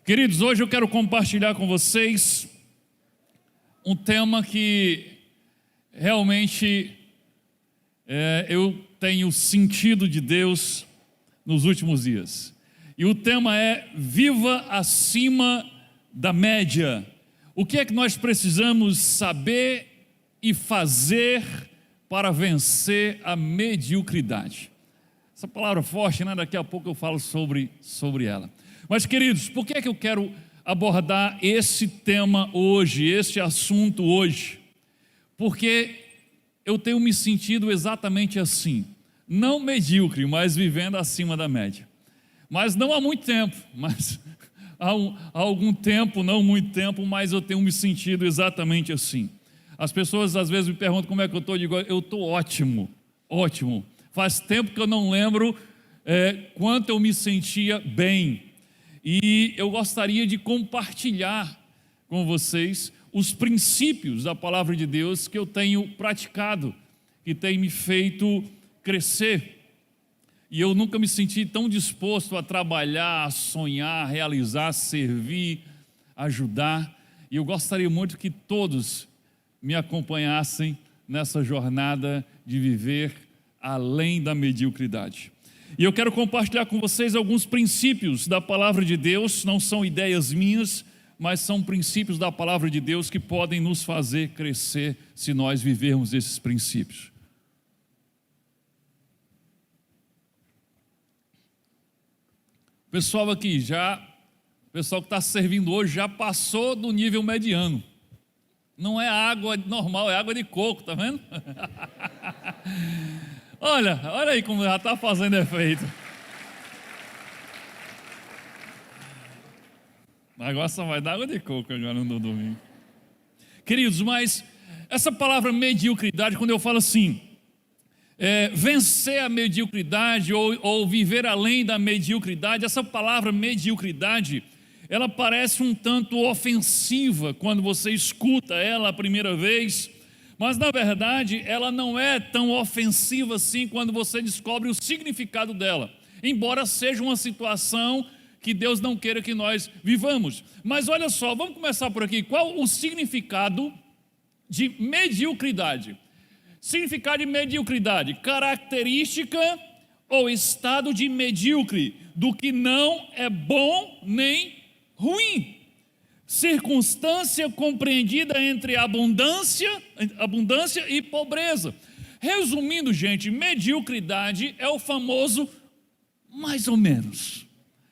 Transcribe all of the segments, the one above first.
Queridos, hoje eu quero compartilhar com vocês um tema que realmente eu tenho sentido de Deus nos últimos dias. E o tema é: viva acima da média. O que é que nós precisamos saber e fazer para vencer a mediocridade? Essa palavra forte, né? Daqui a pouco eu falo sobre ela. Mas, queridos, por que é que eu quero abordar esse tema hoje, esse assunto hoje? Porque eu tenho me sentido exatamente assim, não medíocre, mas vivendo acima da média. Mas não há muito tempo, mas há algum tempo, não muito tempo, mas eu tenho me sentido exatamente assim. As pessoas às vezes me perguntam como é que eu estou, eu digo, eu estou ótimo, ótimo. Faz tempo que eu não lembro quanto eu me sentia bem. E eu gostaria de compartilhar com vocês os princípios da palavra de Deus que eu tenho praticado, que tem me feito crescer. E eu nunca me senti tão disposto a trabalhar, a sonhar, a realizar, a servir, a ajudar. E eu gostaria muito que todos me acompanhassem nessa jornada de viver além da mediocridade. E eu quero compartilhar com vocês alguns princípios da palavra de Deus, não são ideias minhas, mas são princípios da palavra de Deus que podem nos fazer crescer se nós vivermos esses princípios. Pessoal aqui o pessoal que está servindo hoje já passou do nível mediano. Não é água normal, é água de coco, tá vendo? Olha aí como já está fazendo efeito. Agora só vai dar água de coco agora no domingo. Queridos, mas essa palavra mediocridade, quando eu falo assim, vencer a mediocridade ou viver além da mediocridade, essa palavra mediocridade, ela parece um tanto ofensiva quando você escuta ela a primeira vez, mas na verdade ela não é tão ofensiva assim quando você descobre o significado dela, embora seja uma situação que Deus não queira que nós vivamos. Mas olha só, vamos começar por aqui. Qual o significado de mediocridade? Significado de mediocridade: característica ou estado de medíocre, do que não é bom nem ruim. Circunstância compreendida entre abundância e pobreza. Resumindo, gente, mediocridade é o famoso mais ou menos.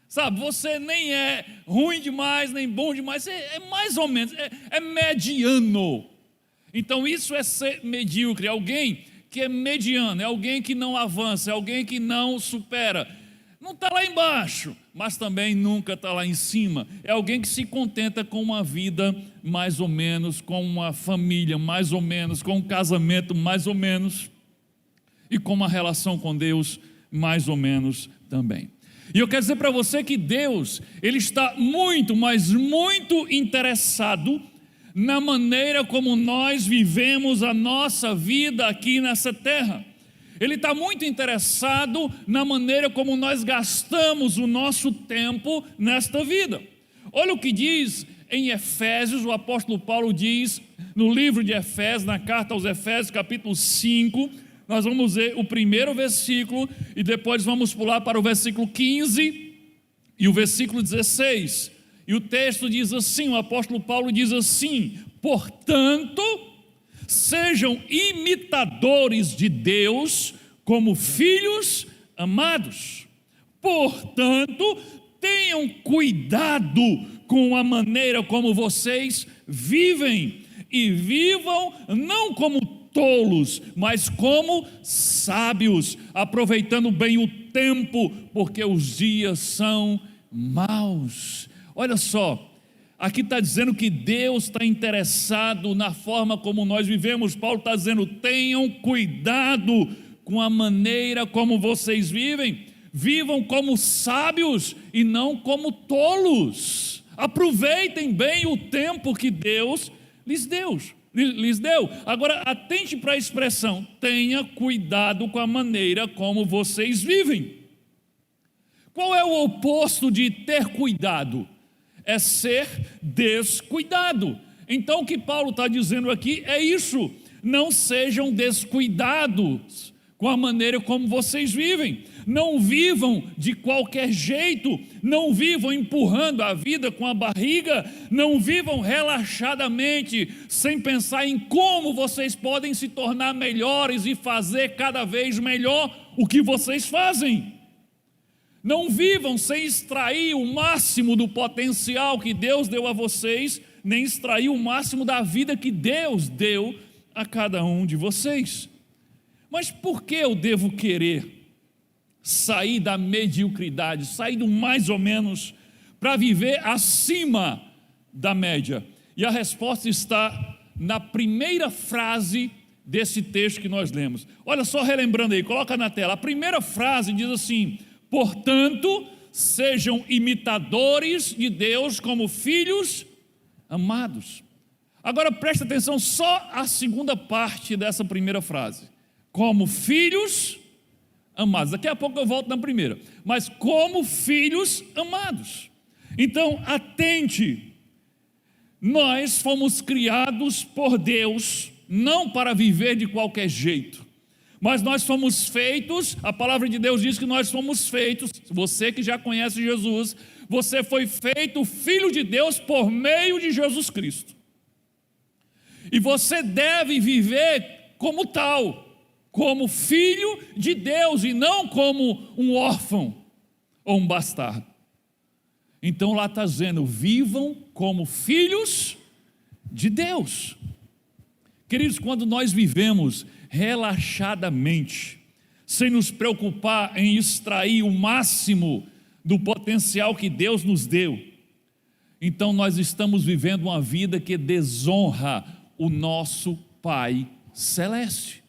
Sabe, você nem é ruim demais, nem bom demais, é mais ou menos, é mediano. Então isso é ser medíocre, alguém que é mediano, é alguém que não avança, é alguém que não supera. Não está lá embaixo, mas também nunca está lá em cima. É alguém que se contenta com uma vida mais ou menos, com uma família mais ou menos, com um casamento mais ou menos, e com uma relação com Deus mais ou menos também. E eu quero dizer para você que Deus, Ele está muito, mas muito interessado na maneira como nós vivemos a nossa vida aqui nessa terra. Ele está muito interessado na maneira como nós gastamos o nosso tempo nesta vida. Olha o que diz em Efésios, o apóstolo Paulo diz no livro de Efésios, na carta aos Efésios, capítulo 5, nós vamos ver o primeiro versículo e depois vamos pular para o versículo 15 e o versículo 16. E o texto diz assim, o apóstolo Paulo diz assim: portanto, sejam imitadores de Deus como filhos amados. Portanto, tenham cuidado com a maneira como vocês vivem, e vivam não como tolos, mas como sábios, aproveitando bem o tempo, porque os dias são maus. Olha só, aqui está dizendo que Deus está interessado na forma como nós vivemos. Paulo está dizendo: tenham cuidado com a maneira como vocês vivem, vivam como sábios e não como tolos. Aproveitem bem o tempo que Deus lhes deu. Agora atente para a expressão: tenha cuidado com a maneira como vocês vivem. Qual é o oposto de ter cuidado? é ser descuidado. Então o que Paulo está dizendo aqui é isso: não sejam descuidados com a maneira como vocês vivem. Não vivam de qualquer jeito, não vivam empurrando a vida com a barriga, não vivam relaxadamente, sem pensar em como vocês podem se tornar melhores e fazer cada vez melhor o que vocês fazem. Não vivam sem extrair o máximo do potencial que Deus deu a vocês, nem extrair o máximo da vida que Deus deu a cada um de vocês. Mas por que eu devo querer sair da mediocridade, sair do mais ou menos, para viver acima da média? E a resposta está na primeira frase desse texto que nós lemos. Olha só, relembrando aí, coloca na tela. A primeira frase diz assim: portanto, sejam imitadores de Deus como filhos amados. Agora presta atenção só à segunda parte dessa primeira frase: como filhos amados. Daqui a pouco eu volto na primeira, mas como filhos amados. Então atente, nós fomos criados por Deus não para viver de qualquer jeito, mas nós fomos feitos, a palavra de Deus diz que nós fomos feitos, você que já conhece Jesus, você foi feito filho de Deus por meio de Jesus Cristo, e você deve viver como tal, como filho de Deus e não como um órfão ou um bastardo. Então lá está dizendo: vivam como filhos de Deus. Queridos, quando nós vivemos relaxadamente, sem nos preocupar em extrair o máximo do potencial que Deus nos deu, então nós estamos vivendo uma vida que desonra o nosso Pai Celeste.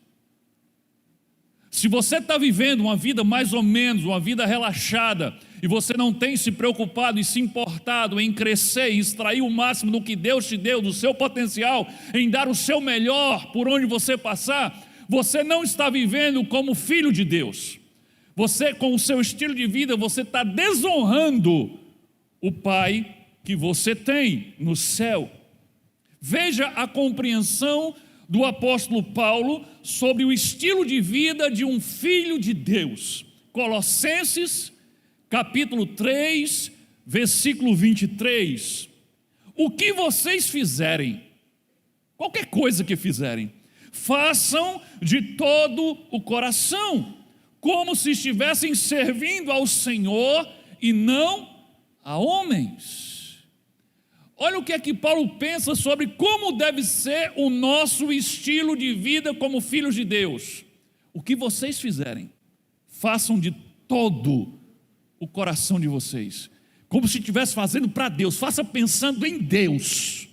Se você está vivendo uma vida mais ou menos, uma vida relaxada, e você não tem se preocupado e se importado em crescer e extrair o máximo do que Deus te deu, do seu potencial, em dar o seu melhor por onde você passar, você não está vivendo como filho de Deus. Você, com o seu estilo de vida, você está desonrando o Pai que você tem no céu. Veja a compreensão do apóstolo Paulo sobre o estilo de vida de um filho de Deus. Colossenses capítulo 3, versículo 23. O que vocês fizerem, qualquer coisa que fizerem, façam de todo o coração, como se estivessem servindo ao Senhor e não a homens. Olha o que é que Paulo pensa sobre como deve ser o nosso estilo de vida como filhos de Deus. O que vocês fizerem, façam de todo o coração de vocês, como se estivesse fazendo para Deus. Faça pensando em Deus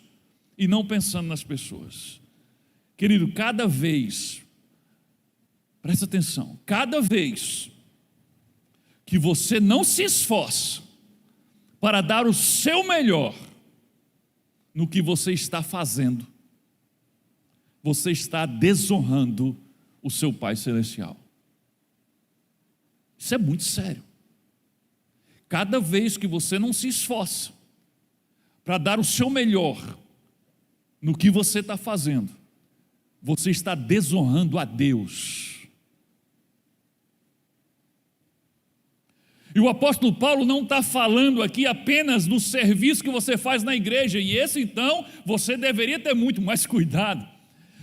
e não pensando nas pessoas. Querido, cada vez, presta atenção, cada vez que você não se esforça para dar o seu melhor no que você está fazendo, você está desonrando o seu Pai Celestial. Isso é muito sério. Cada vez que você não se esforça para dar o seu melhor no que você está fazendo, você está desonrando a Deus. E o apóstolo Paulo não está falando aqui apenas do serviço que você faz na igreja, e esse então você deveria ter muito mais cuidado.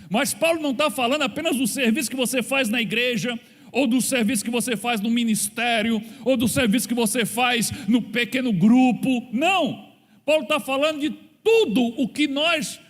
Mas Paulo não está falando apenas do serviço que você faz na igreja, ou do serviço que você faz no ministério, ou do serviço que você faz no pequeno grupo. Não, Paulo está falando de tudo o que nós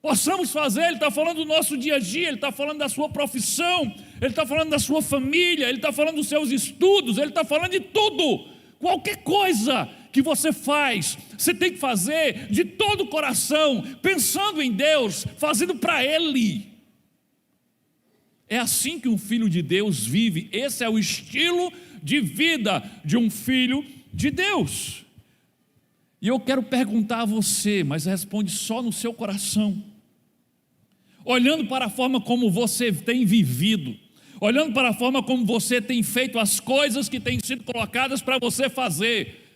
possamos fazer. Ele está falando do nosso dia a dia, ele está falando da sua profissão, ele está falando da sua família, ele está falando dos seus estudos, ele está falando de tudo. Qualquer coisa que você faz, você tem que fazer de todo o coração, pensando em Deus, fazendo para Ele. É assim que um filho de Deus vive. Esse é o estilo de vida de um filho de Deus. E eu quero perguntar a você, mas responde só no seu coração, olhando para a forma como você tem vivido, olhando para a forma como você tem feito as coisas que têm sido colocadas para você fazer,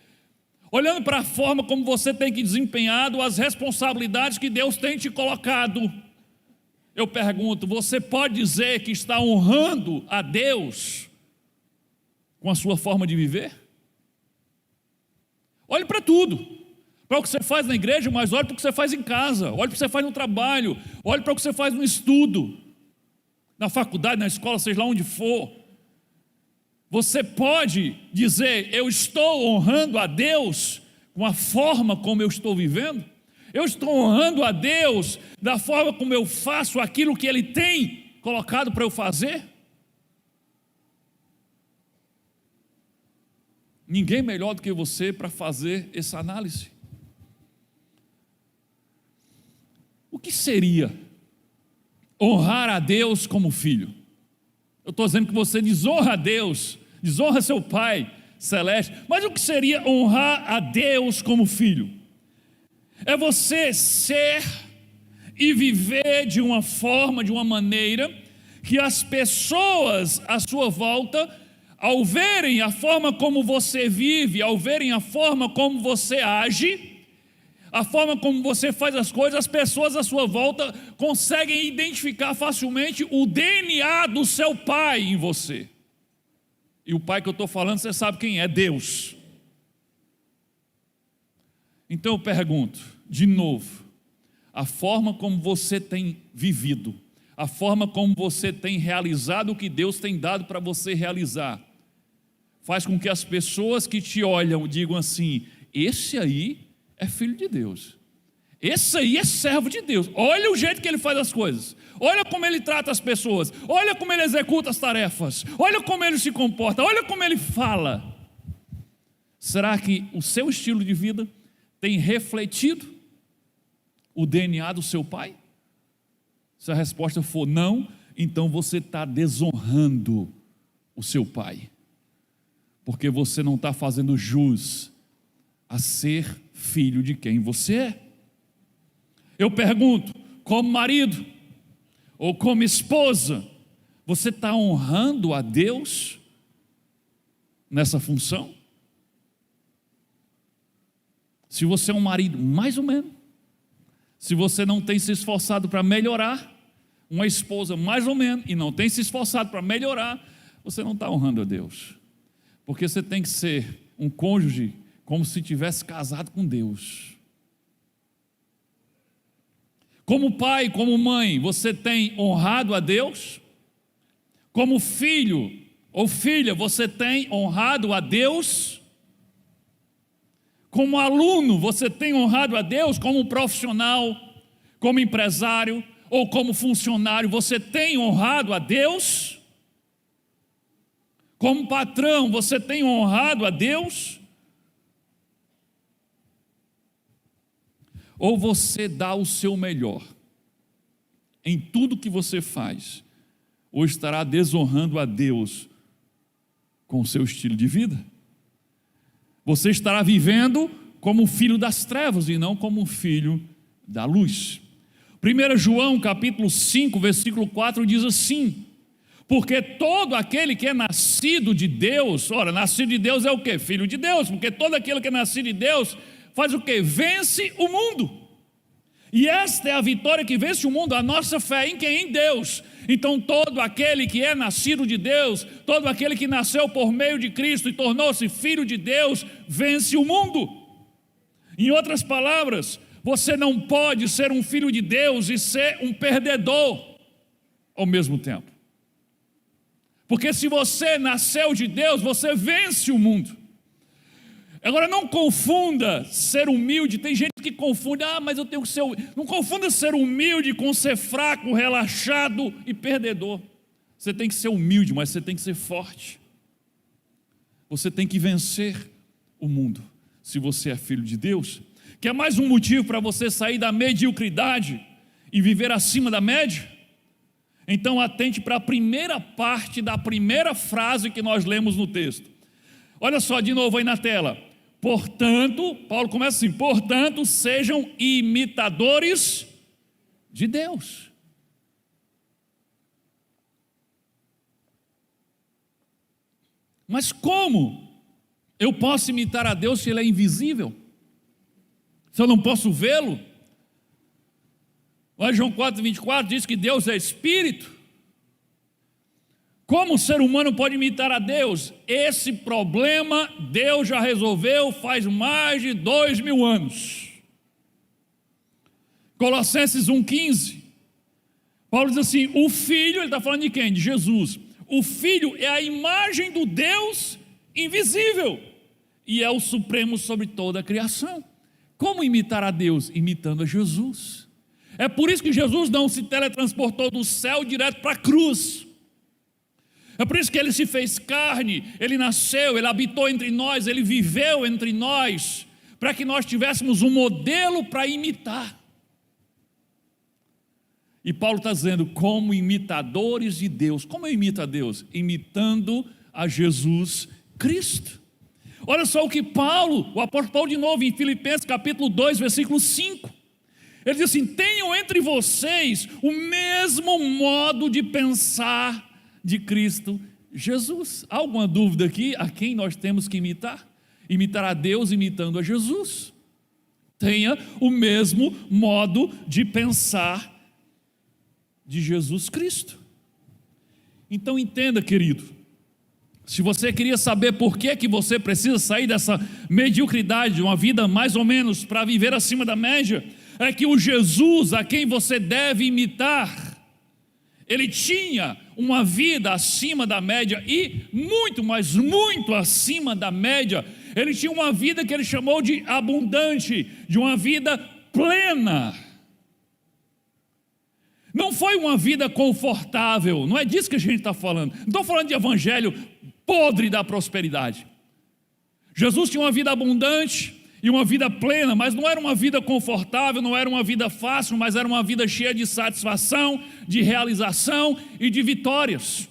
olhando para a forma como você tem que desempenhar as responsabilidades que Deus tem te colocado. Eu pergunto, você pode dizer que está honrando a Deus com a sua forma de viver? Olhe para tudo, para o que você faz na igreja, mas olhe para o que você faz em casa, olhe para o que você faz no trabalho, olhe para o que você faz no estudo, na faculdade, na escola, seja lá onde for. Você pode dizer, eu estou honrando a Deus com a forma como eu estou vivendo? Eu estou honrando a Deus da forma como eu faço aquilo que Ele tem colocado para eu fazer? Ninguém melhor do que você para fazer essa análise. O que seria honrar a Deus como filho? Eu estou dizendo que você desonra a Deus, desonra seu Pai celeste, mas o que seria honrar a Deus como filho? É você ser e viver de uma forma, de uma maneira, que as pessoas à sua volta, ao verem a forma como você vive, ao verem a forma como você age, a forma como você faz as coisas, as pessoas à sua volta conseguem identificar facilmente o DNA do seu pai em você. E o pai que eu estou falando, você sabe quem é: Deus. Então eu pergunto, de novo, a forma como você tem vivido, a forma como você tem realizado o que Deus tem dado para você realizar, faz com que as pessoas que te olham digam assim: esse aí é filho de Deus, esse aí é servo de Deus, olha o jeito que ele faz as coisas, olha como ele trata as pessoas, olha como ele executa as tarefas, olha como ele se comporta, olha como ele fala. Será que o seu estilo de vida tem refletido o DNA do seu pai? Se a resposta for não, então você está desonrando o seu pai, porque você não está fazendo jus a ser filho de quem você é. Eu pergunto, como marido ou como esposa, você está honrando a Deus nessa função? Se você é um marido, mais ou menos. Se você não tem se esforçado para melhorar, uma esposa, mais ou menos, e não tem se esforçado para melhorar, você não está honrando a Deus. Porque você tem que ser um cônjuge como se tivesse casado com Deus. Como pai, como mãe, você tem honrado a Deus? Como filho ou filha, você tem honrado a Deus? Como aluno, você tem honrado a Deus? Como profissional, como empresário ou como funcionário, você tem honrado a Deus? Como patrão, você tem honrado a Deus? Ou você dá o seu melhor em tudo que você faz, ou estará desonrando a Deus com o seu estilo de vida? Você estará vivendo como filho das trevas e não como filho da luz. 1 João capítulo 5, versículo 4 diz assim: porque todo aquele que é nascido de Deus, ora, nascido de Deus é o quê? Filho de Deus, porque todo aquele que é nascido de Deus faz o quê? Vence o mundo. E esta é a vitória que vence o mundo, a nossa fé em quem? Em Deus. Então todo aquele que é nascido de Deus, todo aquele que nasceu por meio de Cristo e tornou-se filho de Deus, vence o mundo. Em outras palavras, você não pode ser um filho de Deus e ser um perdedor ao mesmo tempo. Porque se você nasceu de Deus, você vence o mundo. Agora não confunda ser humilde, tem gente que confunde, mas eu tenho que ser, não confunda ser humilde com ser fraco, relaxado e perdedor. Você tem que ser humilde, mas você tem que ser forte. Você tem que vencer o mundo, se você é filho de Deus. Quer mais um motivo para você sair da mediocridade e viver acima da média? Então atente para a primeira parte da primeira frase que nós lemos no texto. Olha só de novo aí na tela. Portanto, Paulo começa assim: portanto, sejam imitadores de Deus. Mas como Eu posso imitar a Deus se Ele é invisível? Se eu não posso vê-lo? Lá João 4,24 diz que Deus é Espírito. Como o ser humano pode imitar a Deus? Esse problema Deus já resolveu faz mais de 2000 anos. Colossenses 1,15, Paulo diz assim: o Filho, ele está falando de quem? De Jesus. O Filho é a imagem do Deus invisível e é o supremo sobre toda a criação. Como imitar a Deus? Imitando a Jesus. É por isso que Jesus não se teletransportou do céu direto para a cruz. É por isso que Ele se fez carne, Ele nasceu, Ele habitou entre nós, Ele viveu entre nós, para que nós tivéssemos um modelo para imitar. E Paulo está dizendo, como imitadores de Deus. Como eu imito a Deus? Imitando a Jesus Cristo. Olha só o que Paulo, o apóstolo Paulo de novo, em Filipenses capítulo 2, versículo 5. Ele diz assim: tenham entre vocês o mesmo modo de pensar de Cristo Jesus. Há alguma dúvida aqui a quem nós temos que imitar? Imitar a Deus imitando a Jesus. Tenha o mesmo modo de pensar de Jesus Cristo. Então entenda, querido, se você queria saber por que você precisa sair dessa mediocridade, de uma vida mais ou menos, para viver acima da média, é que o Jesus a quem você deve imitar, Ele tinha uma vida acima da média e muito, mas muito acima da média. Ele tinha uma vida que Ele chamou de abundante, de uma vida plena. Não foi uma vida confortável, não é disso que a gente está falando. Não estou falando de evangelho podre da prosperidade. Jesus tinha uma vida abundante e uma vida plena, mas não era uma vida confortável, não era uma vida fácil, mas era uma vida cheia de satisfação, de realização e de vitórias.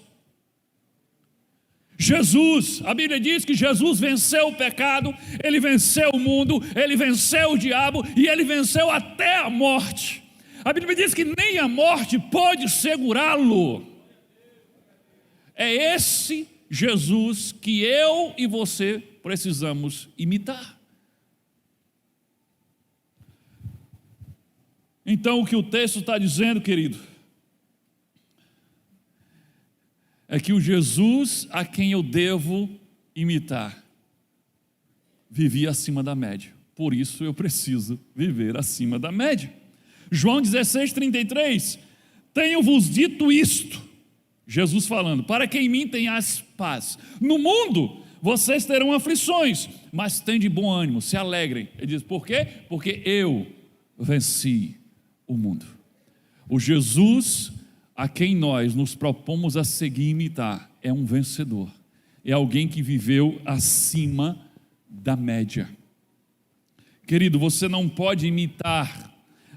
Jesus, a Bíblia diz que Jesus venceu o pecado, Ele venceu o mundo, Ele venceu o diabo e Ele venceu até a morte. A Bíblia diz que nem a morte pode segurá-lo. É esse Jesus que eu e você precisamos imitar. Então o que o texto está dizendo, querido, é que o Jesus a quem eu devo imitar vivia acima da média. Por isso eu preciso viver acima da média. João 16,33, tenho-vos dito isto, Jesus falando, para que em mim tenhas paz. No mundo vocês terão aflições, mas tende bom ânimo, se alegrem. Ele diz, por quê? Porque eu venci o mundo. O Jesus a quem nós nos propomos a seguir e imitar é um vencedor, é alguém que viveu acima da média. Querido, você não pode imitar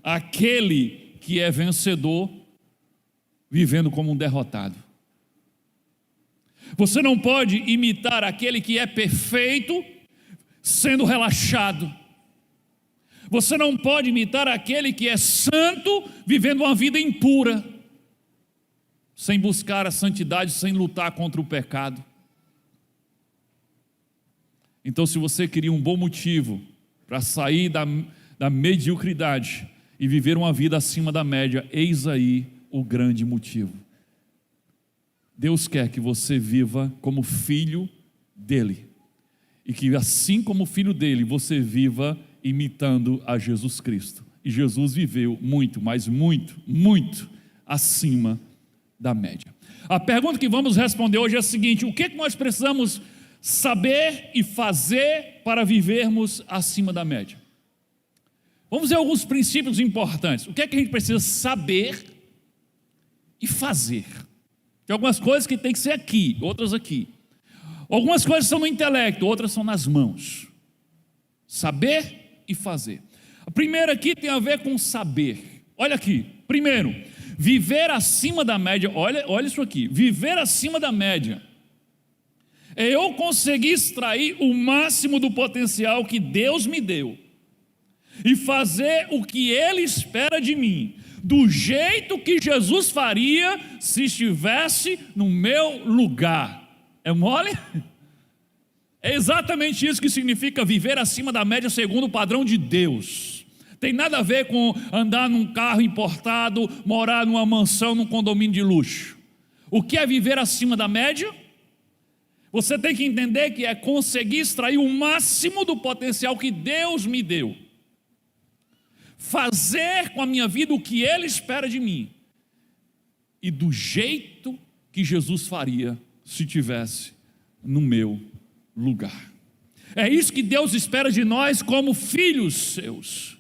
aquele que é vencedor vivendo como um derrotado. Você não pode imitar aquele que é perfeito sendo relaxado. Você não pode imitar aquele que é santo vivendo uma vida impura, sem buscar a santidade, sem lutar contra o pecado. Então, se você queria um bom motivo para sair da mediocridade e viver uma vida acima da média, eis aí o grande motivo. Deus quer que você viva como filho dele, e que assim como filho dele, você viva imitando a Jesus Cristo. E Jesus viveu muito, mas muito, muito acima da média. A pergunta que vamos responder hoje é a seguinte: o que nós precisamos saber e fazer para vivermos acima da média? Vamos ver alguns princípios importantes. O que é que a gente precisa saber e fazer? Tem algumas coisas que tem que ser aqui, outras aqui. Algumas coisas são no intelecto, outras são nas mãos. Saber e fazer. A primeira aqui tem a ver com saber. Olha aqui, primeiro, viver acima da média. Olha isso aqui, viver acima da média é eu conseguir extrair o máximo do potencial que Deus me deu e fazer o que Ele espera de mim, do jeito que Jesus faria se estivesse no meu lugar. É mole? É exatamente isso que significa viver acima da média segundo o padrão de Deus. Tem nada a ver com andar num carro importado, morar numa mansão, num condomínio de luxo. O que é viver acima da média? Você tem que entender que é conseguir extrair o máximo do potencial que Deus me deu. Fazer com a minha vida o que Ele espera de mim. E do jeito que Jesus faria se tivesse no meu lugar. É isso que Deus espera de nós como filhos seus.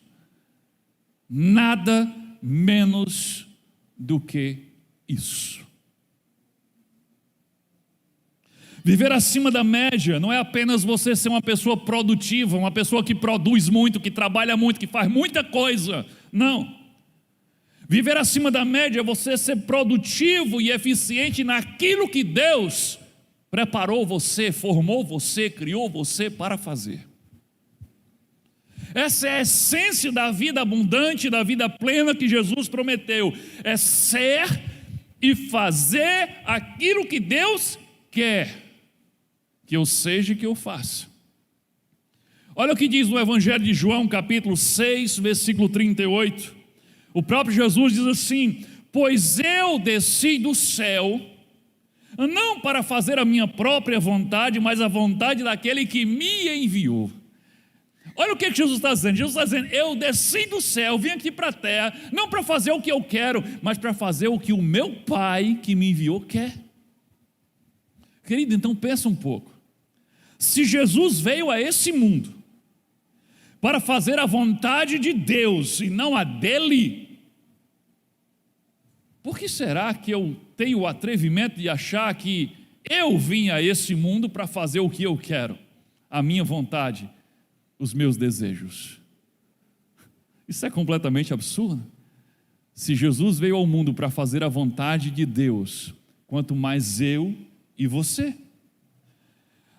Nada menos do que isso. Viver acima da média não é apenas você ser uma pessoa produtiva, uma pessoa que produz muito, que trabalha muito, que faz muita coisa. Não. Viver acima da média é você ser produtivo e eficiente naquilo que Deus preparou você, formou você, criou você para fazer. Essa é a essência da vida abundante, da vida plena que Jesus prometeu. É ser e fazer aquilo que Deus quer que eu seja e que eu faça. Olha o que diz no Evangelho de João, capítulo 6, versículo 38. O próprio Jesus diz assim: pois eu desci do céu, não para fazer a minha própria vontade, mas a vontade daquele que me enviou. Olha o que Jesus está dizendo. Jesus está dizendo: eu desci do céu, vim aqui para a terra, não para fazer o que eu quero, mas para fazer o que o meu Pai que me enviou quer. Querido, então pensa um pouco. Se Jesus veio a esse mundo para fazer a vontade de Deus e não a dele, por que será que eu tenho o atrevimento de achar que eu vim a esse mundo para fazer o que eu quero, a minha vontade, os meus desejos? Isso é completamente absurdo. Se Jesus veio ao mundo para fazer a vontade de Deus, quanto mais eu e você.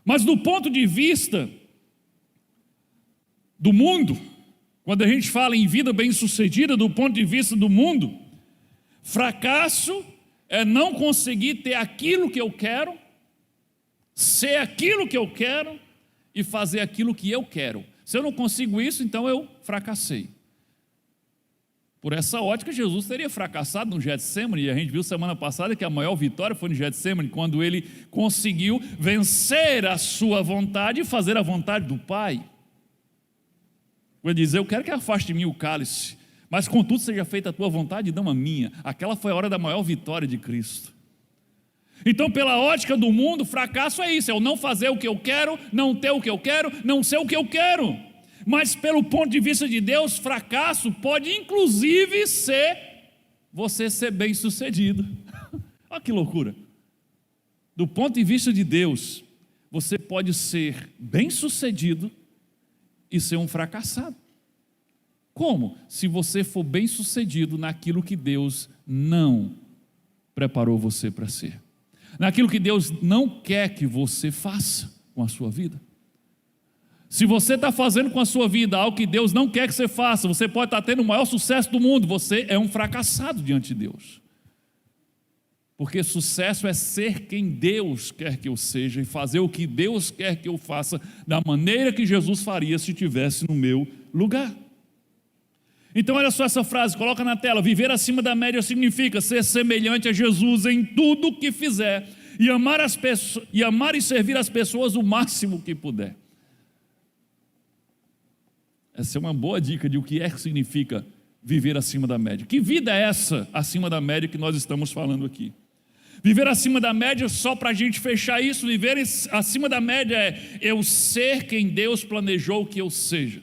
Mas do ponto de vista do mundo, quando a gente fala em vida bem-sucedida, do ponto de vista do mundo, fracasso é não conseguir ter aquilo que eu quero, ser aquilo que eu quero e fazer aquilo que eu quero. Se eu não consigo isso, então eu fracassei. Por essa ótica, Jesus teria fracassado no Getsemane, e a gente viu semana passada que a maior vitória foi no Getsemane, quando ele conseguiu vencer a sua vontade e fazer a vontade do Pai. Ele diz: eu quero que afaste de mim o cálice, mas contudo seja feita a tua vontade e não a minha. Aquela foi a hora da maior vitória de Cristo. Então, pela ótica do mundo, fracasso é isso: é eu não fazer o que eu quero, não ter o que eu quero, não ser o que eu quero. Mas pelo ponto de vista de Deus, fracasso pode inclusive ser você ser bem sucedido. Olha que loucura. Do ponto de vista de Deus, você pode ser bem sucedido e ser um fracassado. Como? Se você for bem sucedido naquilo que Deus não preparou você para ser, naquilo que Deus não quer que você faça com a sua vida. Se você está fazendo com a sua vida algo que Deus não quer que você faça, você pode estar tendo o maior sucesso do mundo, você é um fracassado diante de Deus. Porque sucesso é ser quem Deus quer que eu seja e fazer o que Deus quer que eu faça da maneira que Jesus faria se estivesse no meu lugar. Então olha só essa frase, coloca na tela: viver acima da média significa ser semelhante a Jesus em tudo o que fizer e amar e servir as pessoas o máximo que puder. Essa é uma boa dica de o que significa viver acima da média. Que vida é essa acima da média que nós estamos falando aqui? Viver acima da média, só para a gente fechar isso, viver acima da média é eu ser quem Deus planejou que eu seja,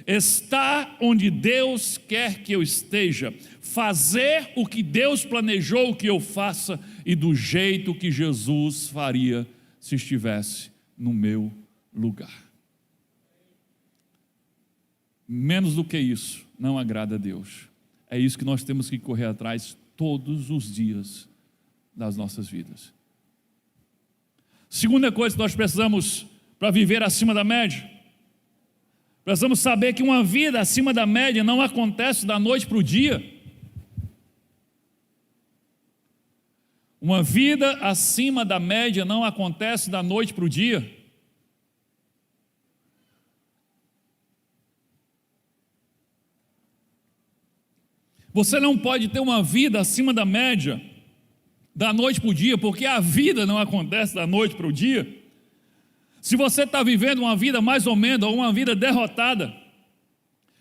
estar onde Deus quer que eu esteja, fazer o que Deus planejou que eu faça e do jeito que Jesus faria se estivesse no meu lugar. Menos do que isso não agrada a Deus. É isso que nós temos que correr atrás todos os dias das nossas vidas. Segunda coisa que nós precisamos para viver acima da média, precisamos saber que uma vida acima da média não acontece da noite para o dia. Uma vida acima da média não acontece da noite para o dia. Você não pode ter uma vida acima da média, da noite para o dia, porque a vida não acontece da noite para o dia. Se você está vivendo uma vida mais ou menos, ou uma vida derrotada,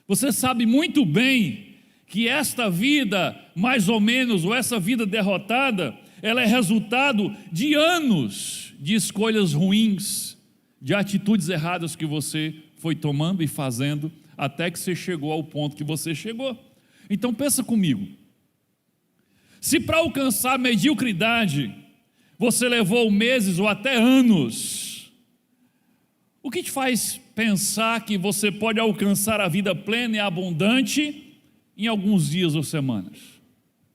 você sabe muito bem que esta vida mais ou menos, ou essa vida derrotada, ela é resultado de anos de escolhas ruins, de atitudes erradas que você foi tomando e fazendo, até que você chegou ao ponto que você chegou. Então pensa comigo, se para alcançar a mediocridade, você levou meses ou até anos, o que te faz pensar que você pode alcançar a vida plena e abundante em alguns dias ou semanas?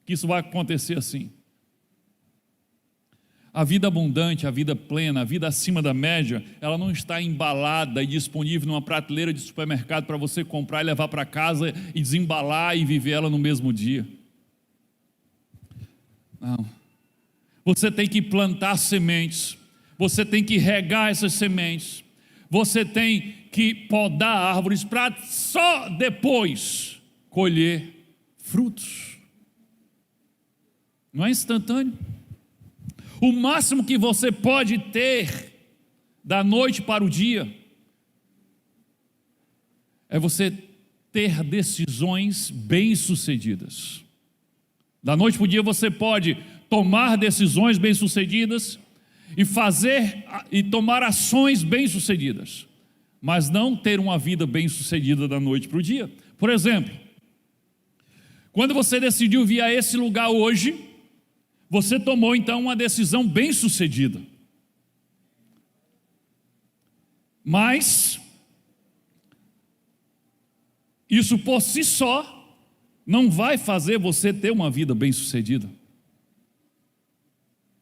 Que isso vai acontecer assim? A vida abundante, a vida plena, a vida acima da média, ela não está embalada e disponível numa prateleira de supermercado para você comprar e levar para casa e desembalar e viver ela no mesmo dia. Não. Você tem que plantar sementes, você tem que regar essas sementes, você tem que podar árvores para só depois colher frutos. Não é instantâneo. O máximo que você pode ter da noite para o dia é você ter decisões bem-sucedidas. Da noite para o dia você pode tomar decisões bem-sucedidas e tomar ações bem-sucedidas, mas não ter uma vida bem-sucedida da noite para o dia. Por exemplo, quando você decidiu vir a esse lugar hoje, você tomou então uma decisão bem-sucedida. Mas isso por si só não vai fazer você ter uma vida bem-sucedida.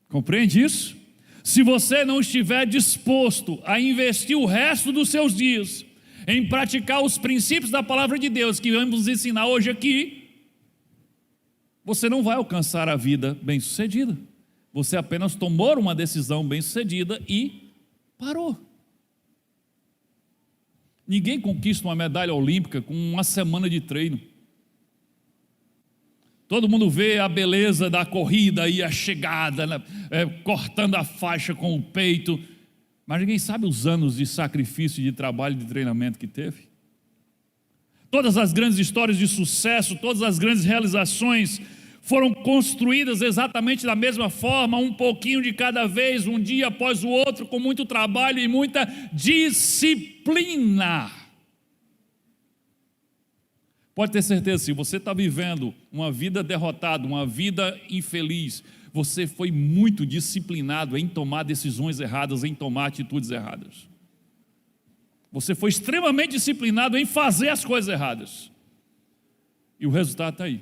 Compreende isso? Se você não estiver disposto a investir o resto dos seus dias em praticar os princípios da palavra de Deus que vamos ensinar hoje aqui, você não vai alcançar a vida bem-sucedida. Você apenas tomou uma decisão bem-sucedida e parou. Ninguém conquista uma medalha olímpica com uma semana de treino. Todo mundo vê a beleza da corrida e a chegada, né? Cortando a faixa com o peito, mas ninguém sabe os anos de sacrifício, de trabalho, de treinamento que teve. Todas as grandes histórias de sucesso, todas as grandes realizações foram construídas exatamente da mesma forma, um pouquinho de cada vez, um dia após o outro, com muito trabalho e muita disciplina. Pode ter certeza, se você está vivendo uma vida derrotada, uma vida infeliz, você foi muito disciplinado em tomar decisões erradas, em tomar atitudes erradas. Você foi extremamente disciplinado em fazer as coisas erradas. E o resultado está aí.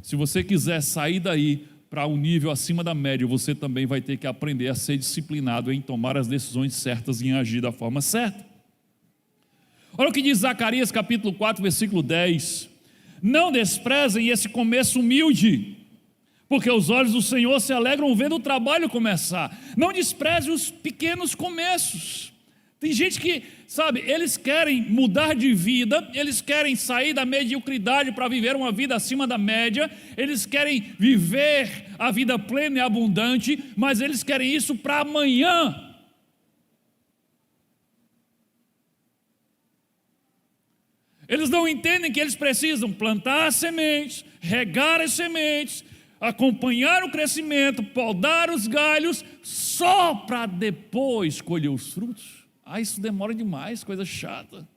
Se você quiser sair daí para um nível acima da média, você também vai ter que aprender a ser disciplinado em tomar as decisões certas e em agir da forma certa. Olha o que diz Zacarias capítulo 4, versículo 10. Não desprezem esse começo humilde, porque os olhos do Senhor se alegram vendo o trabalho começar. Não despreze os pequenos começos. Tem gente que, sabe, eles querem mudar de vida, eles querem sair da mediocridade para viver uma vida acima da média, eles querem viver a vida plena e abundante, mas eles querem isso para amanhã. Eles não entendem que eles precisam plantar as sementes, regar as sementes, acompanhar o crescimento, podar os galhos, só para depois colher os frutos. Isso demora demais, coisa chata.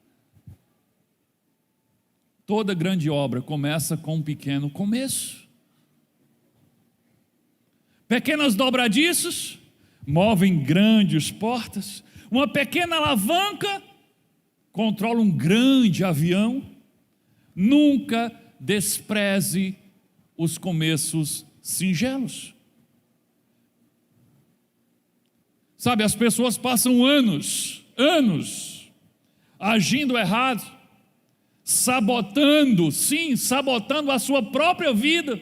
Toda grande obra começa com um pequeno começo. Pequenas dobradiças movem grandes portas. Uma pequena alavanca controla um grande avião. Nunca despreze os começos singelos. Sabe, as pessoas passam anos agindo errado, sabotando a sua própria vida,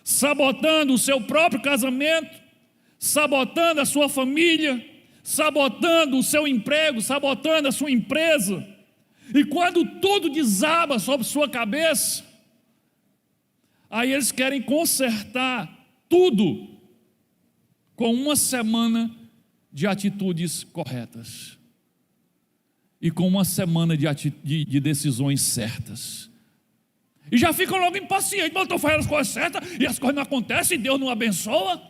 sabotando o seu próprio casamento, sabotando a sua família, sabotando o seu emprego, sabotando a sua empresa. E quando tudo desaba sobre sua cabeça, Aí eles querem consertar tudo com uma semana de atitudes corretas e com uma semana de decisões certas. E já ficam logo impacientes. Mas eu estou fazendo as coisas certas e as coisas não acontecem e Deus não abençoa.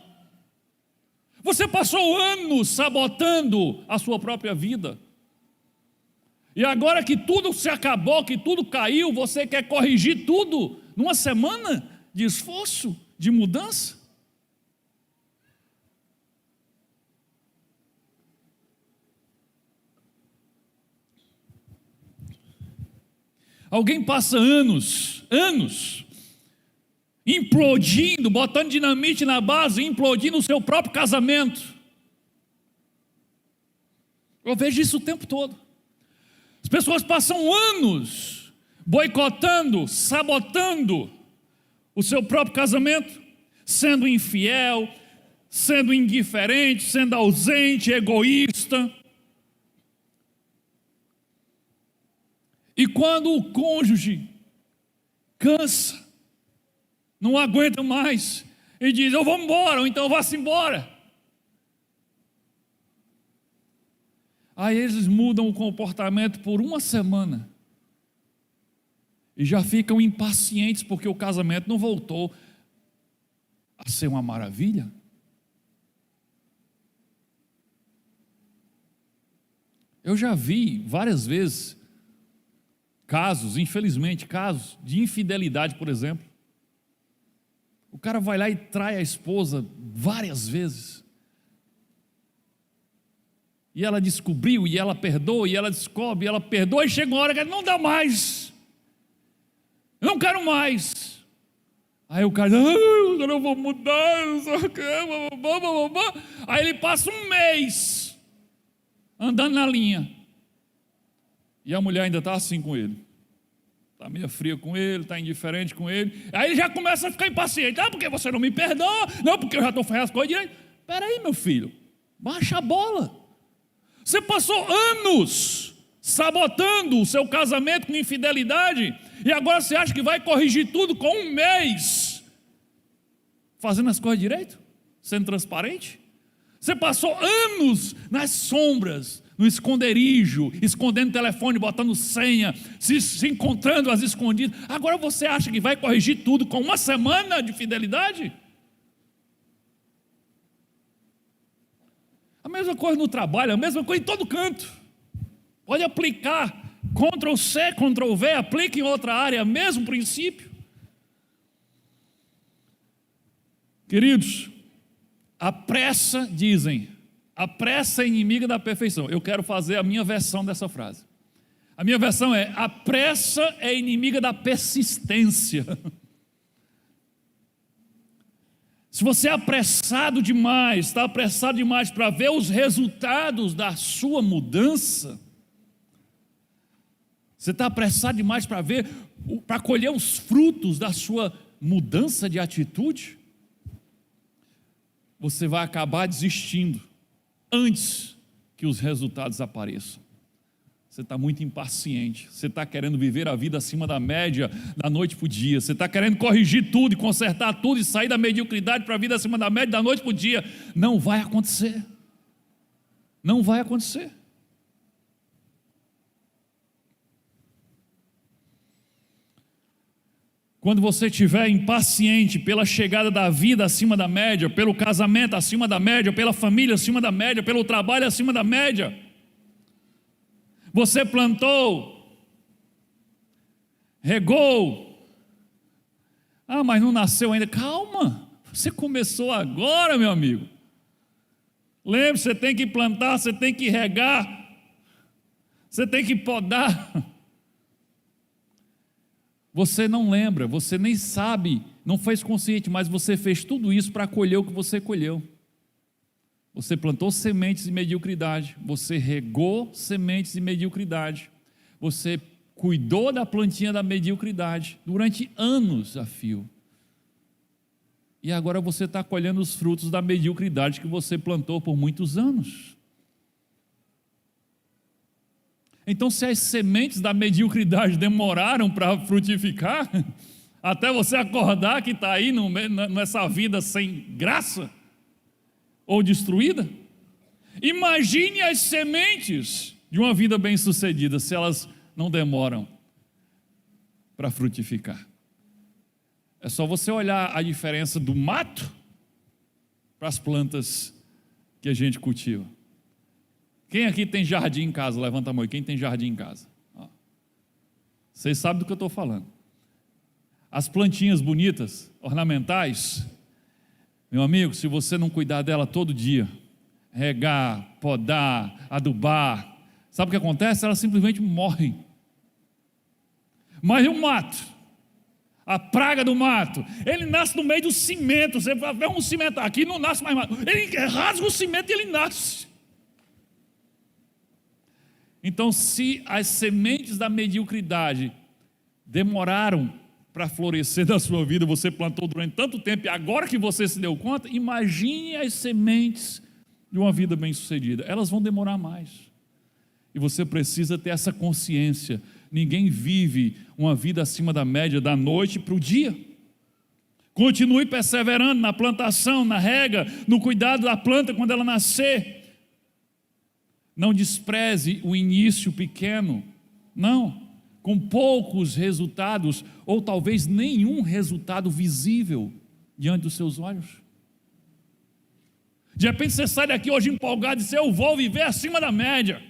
Você passou anos sabotando a sua própria vida. E agora que tudo se acabou, que tudo caiu, você quer corrigir tudo numa semana de esforço, de mudança? Alguém passa anos, implodindo, botando dinamite na base, implodindo o seu próprio casamento. Eu vejo isso o tempo todo. As pessoas passam anos boicotando, sabotando o seu próprio casamento, sendo infiel, sendo indiferente, sendo ausente, egoísta. E quando o cônjuge cansa, não aguenta mais, e diz: eu vou embora, ou então vá-se embora. Aí eles mudam o comportamento por uma semana, e já ficam impacientes porque o casamento não voltou a ser uma maravilha. Eu já vi várias vezes casos, infelizmente, casos de infidelidade, por exemplo. O cara vai lá e trai a esposa várias vezes. E ela descobriu, e ela perdoa, e ela descobre, e ela perdoa, e chega uma hora que não dá mais. Eu não quero mais. Aí o cara, eu não vou mudar, não sei o que, aí ele passa um mês andando na linha. E a mulher ainda está assim com ele. Está meio fria com ele, está indiferente com ele. Aí ele já começa a ficar impaciente. Porque você não me perdoa? Não, porque eu já estou fazendo as coisas direito. Espera aí, meu filho, baixa a bola. Você passou anos sabotando o seu casamento com infidelidade, e agora você acha que vai corrigir tudo com um mês fazendo as coisas direito? Sendo transparente? Você passou anos nas sombras, no esconderijo, escondendo o telefone, botando senha, se encontrando às escondidas. Agora você acha que vai corrigir tudo com uma semana de fidelidade? A mesma coisa no trabalho, a mesma coisa em todo canto. Pode aplicar, Ctrl+C, Ctrl+V, aplica em outra área, mesmo princípio. Queridos, a pressa, dizem, a pressa é inimiga da perfeição. Eu quero fazer a minha versão dessa frase. A minha versão é: a pressa é inimiga da persistência. Se você é apressado demais, está apressado demais para ver os resultados da sua mudança, você está apressado demais para ver, para colher os frutos da sua mudança de atitude, você vai acabar desistindo antes que os resultados apareçam. Você está muito impaciente, você está querendo viver a vida acima da média, da noite para o dia, você está querendo corrigir tudo e consertar tudo e sair da mediocridade para a vida acima da média, da noite para o dia. Não vai acontecer. Não vai acontecer. Quando você estiver impaciente pela chegada da vida acima da média, pelo casamento acima da média, pela família acima da média, pelo trabalho acima da média, você plantou, regou, mas não nasceu ainda. Calma, você começou agora, meu amigo. Lembre-se, você tem que plantar, você tem que regar, você tem que podar. Você não lembra, você nem sabe, não fez consciente, mas você fez tudo isso para colher o que você colheu. Você plantou sementes de mediocridade, você regou sementes de mediocridade, você cuidou da plantinha da mediocridade durante anos a fio. E agora você está colhendo os frutos da mediocridade que você plantou por muitos anos. Então, se as sementes da mediocridade demoraram para frutificar, até você acordar que está aí nessa vida sem graça ou destruída. Imagine as sementes de uma vida bem-sucedida, se elas não demoram para frutificar. É só você olhar a diferença do mato para as plantas que a gente cultiva. Quem aqui tem jardim em casa? Levanta a mão. Quem tem jardim em casa? Vocês sabem do que eu estou falando. As plantinhas bonitas, ornamentais, meu amigo, se você não cuidar dela todo dia, regar, podar, adubar, sabe o que acontece? Elas simplesmente morrem. Mas e o mato? A praga do mato, ele nasce no meio do cimento. Você vê um cimento aqui, não nasce mais mato. Ele rasga o cimento e ele nasce. Então, se as sementes da mediocridade demoraram para florescer na sua vida, você plantou durante tanto tempo e agora que você se deu conta, imagine as sementes de uma vida bem-sucedida. Elas vão demorar mais. E você precisa ter essa consciência. Ninguém vive uma vida acima da média da noite para o dia. Continue perseverando na plantação, na rega, no cuidado da planta quando ela nascer. Não despreze o início pequeno, não, com poucos resultados, ou talvez nenhum resultado visível diante dos seus olhos. De repente você sai daqui hoje empolgado e diz: eu vou viver acima da média.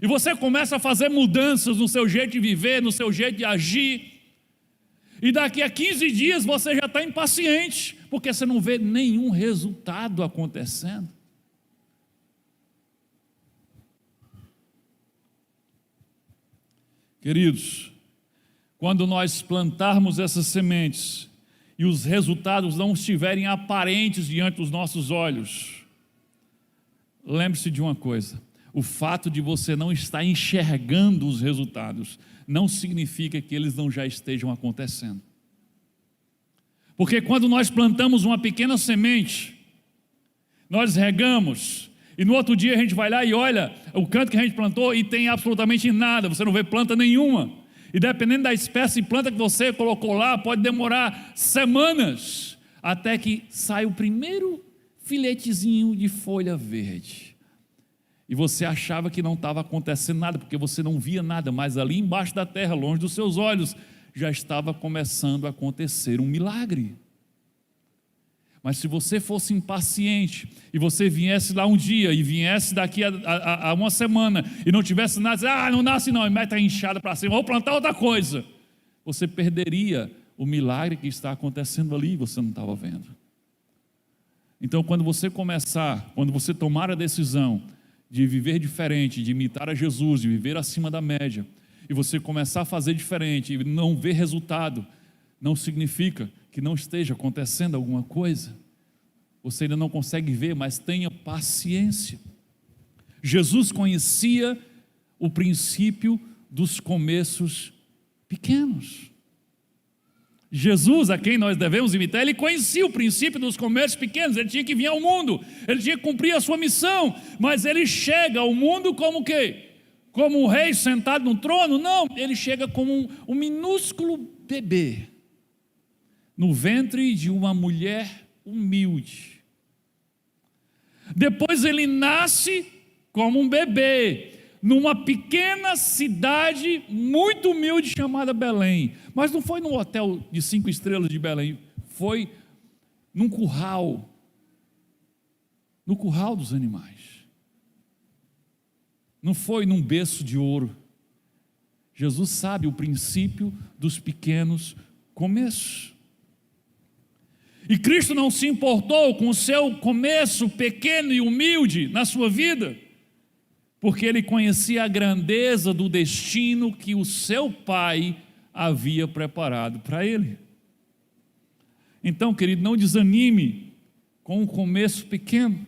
E você começa a fazer mudanças no seu jeito de viver, no seu jeito de agir. E daqui a 15 dias você já está impaciente, porque você não vê nenhum resultado acontecendo. Queridos, quando nós plantarmos essas sementes e os resultados não estiverem aparentes diante dos nossos olhos, lembre-se de uma coisa: o fato de você não estar enxergando os resultados não significa que eles não já estejam acontecendo. Porque quando nós plantamos uma pequena semente, nós regamos, e no outro dia a gente vai lá e olha o canto que a gente plantou e tem absolutamente nada, você não vê planta nenhuma. E dependendo da espécie de planta que você colocou lá, pode demorar semanas até que saia o primeiro filetezinho de folha verde. E você achava que não estava acontecendo nada, porque você não via nada, mas ali embaixo da terra, longe dos seus olhos, já estava começando a acontecer um milagre. Mas se você fosse impaciente, e você viesse lá um dia, e viesse daqui a uma semana, e não tivesse nada, não nasce não, e mete a enxada para cima, vou plantar outra coisa, você perderia o milagre que está acontecendo ali, e você não estava vendo. Então quando você tomar a decisão de viver diferente, de imitar a Jesus, de viver acima da média, e você começar a fazer diferente, e não ver resultado, não significa que não esteja acontecendo alguma coisa. Você ainda não consegue ver, mas tenha paciência. Jesus conhecia o princípio dos começos pequenos. Jesus, a quem nós devemos imitar, ele conhecia o princípio dos começos pequenos. Ele tinha que vir ao mundo, ele tinha que cumprir a sua missão, mas ele chega ao mundo como o quê? Como um rei sentado no trono? Não, ele chega como um minúsculo bebê, no ventre de uma mulher humilde. Depois ele nasce como um bebê, numa pequena cidade muito humilde chamada Belém. Mas não foi num hotel de 5 estrelas de Belém, foi num curral, no curral dos animais. Não foi num berço de ouro. Jesus sabe o princípio dos pequenos começos. E Cristo não se importou com o seu começo pequeno e humilde na sua vida, porque Ele conhecia a grandeza do destino que o seu Pai havia preparado para Ele. Então, querido, não desanime com um começo pequeno,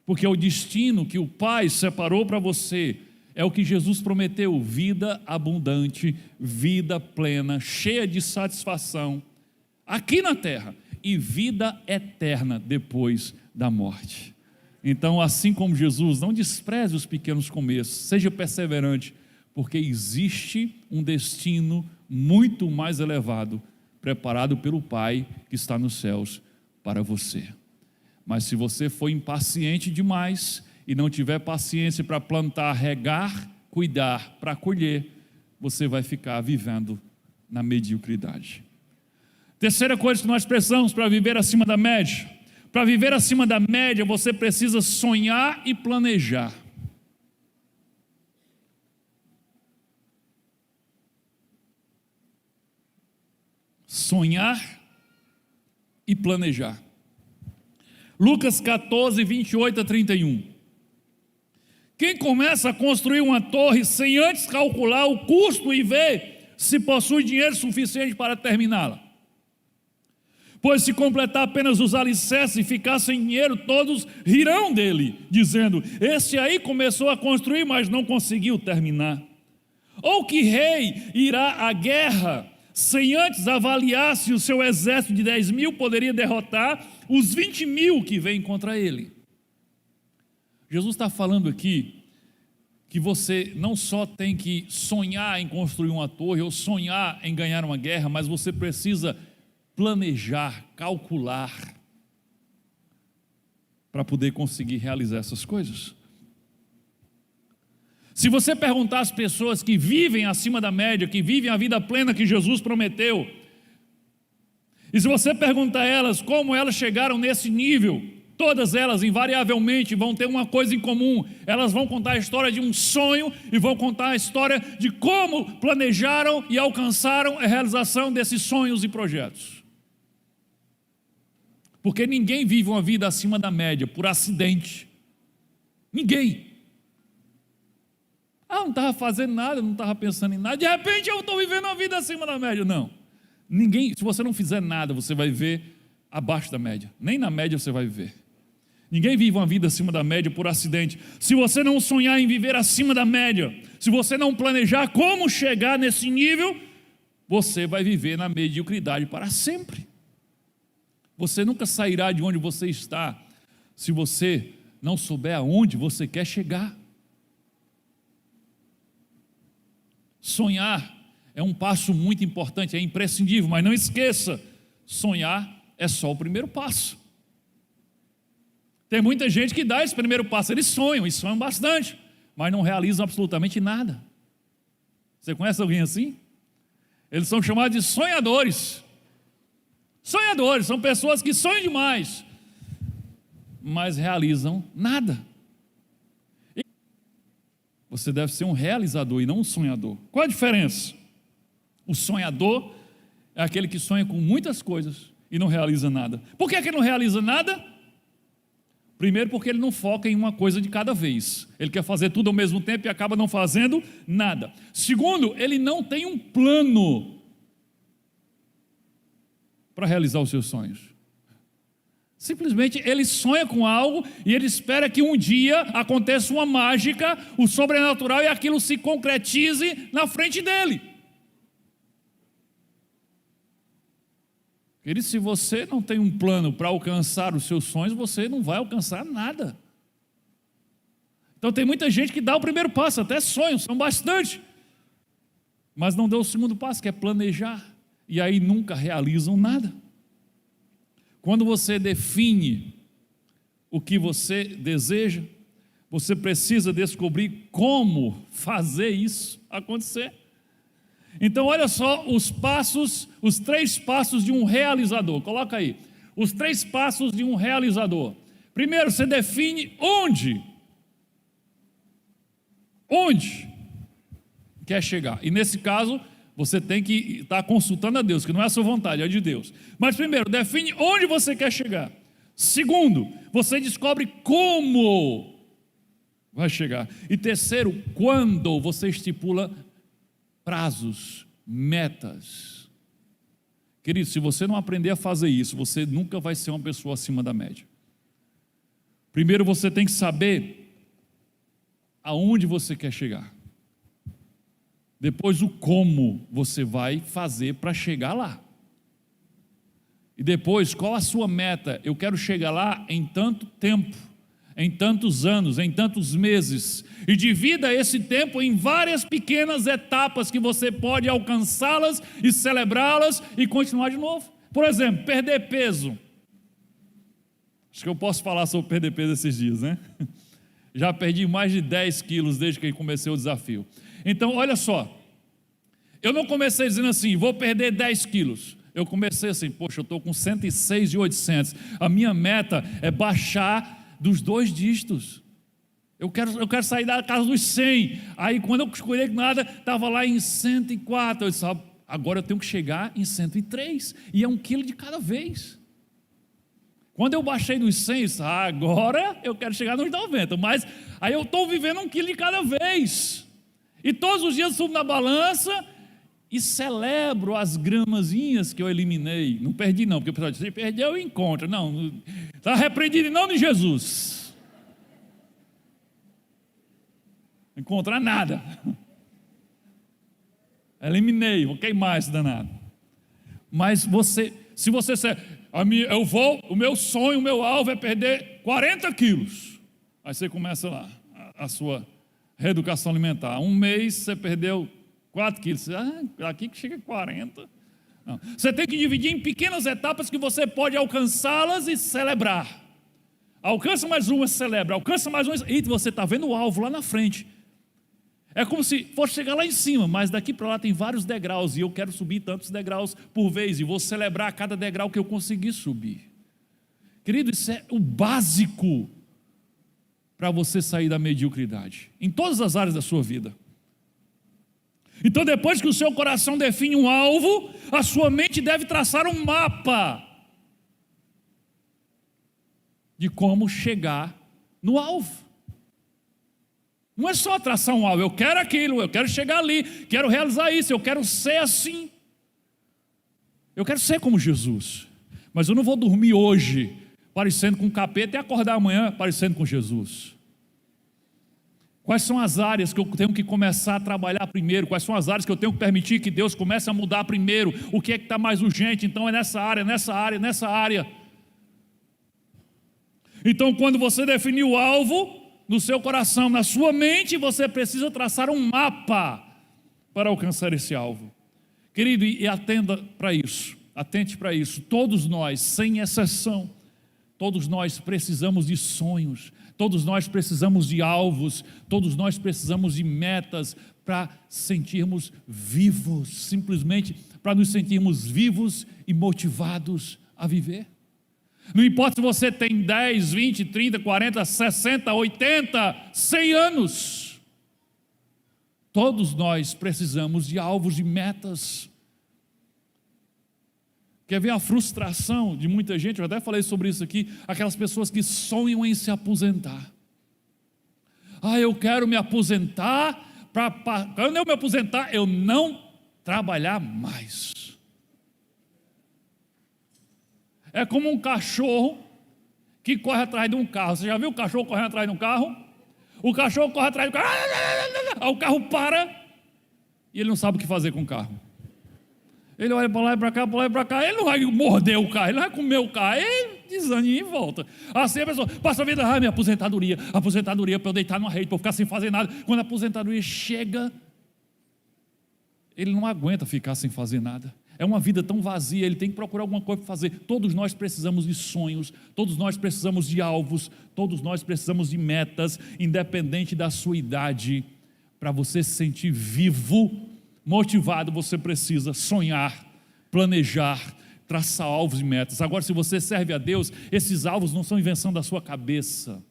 porque o destino que o Pai separou para você é o que Jesus prometeu: vida abundante, vida plena, cheia de satisfação, aqui na terra, e vida eterna depois da morte. Então, assim como Jesus, não despreze os pequenos começos, seja perseverante, porque existe um destino muito mais elevado preparado pelo Pai que está nos céus para você. Mas se você for impaciente demais e não tiver paciência para plantar, regar, cuidar, para colher, você vai ficar vivendo na mediocridade. Terceira coisa que nós precisamos para viver acima da média. Para viver acima da média, você precisa sonhar e planejar. Sonhar e planejar. Lucas 14, 28 a 31. Quem começa a construir uma torre sem antes calcular o custo e ver se possui dinheiro suficiente para terminá-la? Pois se completar apenas os alicerces e ficar sem dinheiro, todos rirão dele, dizendo: esse aí começou a construir, mas não conseguiu terminar. Ou que rei irá à guerra sem antes avaliar se o seu exército de 10.000 poderia derrotar os 20.000 que vêm contra ele? Jesus está falando aqui que você não só tem que sonhar em construir uma torre ou sonhar em ganhar uma guerra, mas você precisa planejar, calcular para poder conseguir realizar essas coisas. Se você perguntar às pessoas que vivem acima da média, que vivem a vida plena que Jesus prometeu, e se você perguntar a elas como elas chegaram nesse nível, todas elas invariavelmente vão ter uma coisa em comum: elas vão contar a história de um sonho e vão contar a história de como planejaram e alcançaram a realização desses sonhos e projetos. Porque ninguém vive uma vida acima da média por acidente. Ninguém. Não estava fazendo nada, não estava pensando em nada, de repente eu estou vivendo uma vida acima da média. Não. Ninguém, se você não fizer nada, você vai viver abaixo da média. Nem na média você vai viver. Ninguém vive uma vida acima da média por acidente. Se você não sonhar em viver acima da média, se você não planejar como chegar nesse nível, você vai viver na mediocridade para sempre. Você nunca sairá de onde você está se você não souber aonde você quer chegar. Sonhar é um passo muito importante, é imprescindível, mas não esqueça, sonhar é só o primeiro passo. Tem muita gente que dá esse primeiro passo, eles sonham e sonham bastante, mas não realizam absolutamente nada. Você conhece alguém assim? Eles são chamados de sonhadores. Sonhadores, são pessoas que sonham demais, mas realizam nada. Você deve ser um realizador e não um sonhador. Qual a diferença? O sonhador é aquele que sonha com muitas coisas e não realiza nada. Por que ele não realiza nada? Primeiro, porque ele não foca em uma coisa de cada vez. Ele quer fazer tudo ao mesmo tempo e acaba não fazendo nada. Segundo, ele não tem um plano para realizar os seus sonhos. Simplesmente ele sonha com algo e ele espera que um dia aconteça uma mágica, o sobrenatural, e aquilo se concretize na frente dele. Querido, se você não tem um plano para alcançar os seus sonhos, você não vai alcançar nada. Então tem muita gente que dá o primeiro passo, até sonhos, são bastante, mas não deu o segundo passo, que é planejar, e aí nunca realizam nada. Quando você define o que você deseja, você precisa descobrir como fazer isso acontecer. Então olha só os passos, os 3 passos de um realizador. Coloca aí, os 3 passos de um realizador. Primeiro, você define onde quer chegar. E nesse caso, você tem que estar consultando a Deus, que não é a sua vontade, é de Deus. Mas primeiro, define onde você quer chegar. Segundo, você descobre como vai chegar. E terceiro, quando você estipula prazos, metas. Querido, se você não aprender a fazer isso, você nunca vai ser uma pessoa acima da média. Primeiro você tem que saber aonde você quer chegar. Depois o como você vai fazer para chegar lá. E depois, qual a sua meta? Eu quero chegar lá em tanto tempo, em tantos anos, em tantos meses, e divida esse tempo em várias pequenas etapas que você pode alcançá-las e celebrá-las e continuar de novo. Por exemplo, perder peso. Acho que eu posso falar sobre perder peso esses dias, né? Já perdi mais de 10 quilos desde que comecei o desafio. Então, olha só, eu não comecei dizendo assim, vou perder 10 quilos. Eu comecei assim, poxa, eu estou com 106.800. A minha meta é baixar dos 2 dígitos. Eu quero sair da casa dos 100. Aí quando eu escolhi nada, estava lá em 104. Eu disse, agora eu tenho que chegar em 103. E é 1 quilo de cada vez. Quando eu baixei dos 100, agora eu quero chegar nos 90. Mas aí eu estou vivendo 1 quilo de cada vez. E todos os dias subo na balança e celebro as gramazinhas que eu eliminei. Não perdi não, porque o pessoal diz, se perdeu, encontra. Não, está repreendido em nome de Jesus. Não encontrar nada. Eliminei, vou queimar esse danado. Mas se você o meu sonho, o meu alvo é perder 40 quilos. Aí você começa lá, a sua reeducação alimentar. 1 mês você perdeu 4 quilos. Aqui que chega a 40. Não. Você tem que dividir em pequenas etapas que você pode alcançá-las e celebrar. Alcança mais uma, celebra. Alcança mais uma, e você está vendo o alvo lá na frente. É como se fosse chegar lá em cima, mas daqui para lá tem vários degraus, e eu quero subir tantos degraus por vez, e vou celebrar cada degrau que eu conseguir subir. Querido, isso é o básico para você sair da mediocridade, em todas as áreas da sua vida. Então, depois que o seu coração define um alvo, a sua mente deve traçar um mapa de como chegar no alvo. Não é só traçar um alvo, eu quero aquilo, eu quero chegar ali, quero realizar isso, eu quero ser assim. Eu quero ser como Jesus. Mas eu não vou dormir hoje parecendo com um capeta e acordar amanhã parecendo com Jesus. Quais são as áreas que eu tenho que começar a trabalhar primeiro? Quais são as áreas que eu tenho que permitir que Deus comece a mudar primeiro? O que é que está mais urgente? Então é nessa área, nessa área, nessa área. Então, quando você definir o alvo no seu coração, na sua mente, você precisa traçar um mapa para alcançar esse alvo. Querido, e atenda para isso, atente para isso. Todos nós, sem exceção, todos nós precisamos de sonhos, todos nós precisamos de alvos, todos nós precisamos de metas para sentirmos vivos, simplesmente para nos sentirmos vivos e motivados a viver. Não importa se você tem 10, 20, 30, 40, 60, 80, 100 anos. Todos nós precisamos de alvos, de metas. Quer ver a frustração de muita gente? Eu até falei sobre isso aqui. Aquelas pessoas que sonham em se aposentar. Eu quero me aposentar quando eu me aposentar, eu não trabalhar mais. É como um cachorro que corre atrás de um carro. Você já viu o cachorro correndo atrás de um carro? O cachorro corre atrás do carro, aí o carro para e ele não sabe o que fazer com o carro. Ele olha para lá e para cá, para lá e para cá. Ele não vai morder o carro, ele não vai comer o carro. Ele desanima e volta. Assim a pessoa passa a vida, minha aposentadoria para eu deitar numa rede, para eu ficar sem fazer nada. Quando a aposentadoria chega, ele não aguenta ficar sem fazer nada. É uma vida tão vazia, ele tem que procurar alguma coisa para fazer. Todos nós precisamos de sonhos, todos nós precisamos de alvos, todos nós precisamos de metas, independente da sua idade. Para você se sentir vivo, motivado, você precisa sonhar, planejar, traçar alvos e metas. Agora, se você serve a Deus, esses alvos não são invenção da sua cabeça.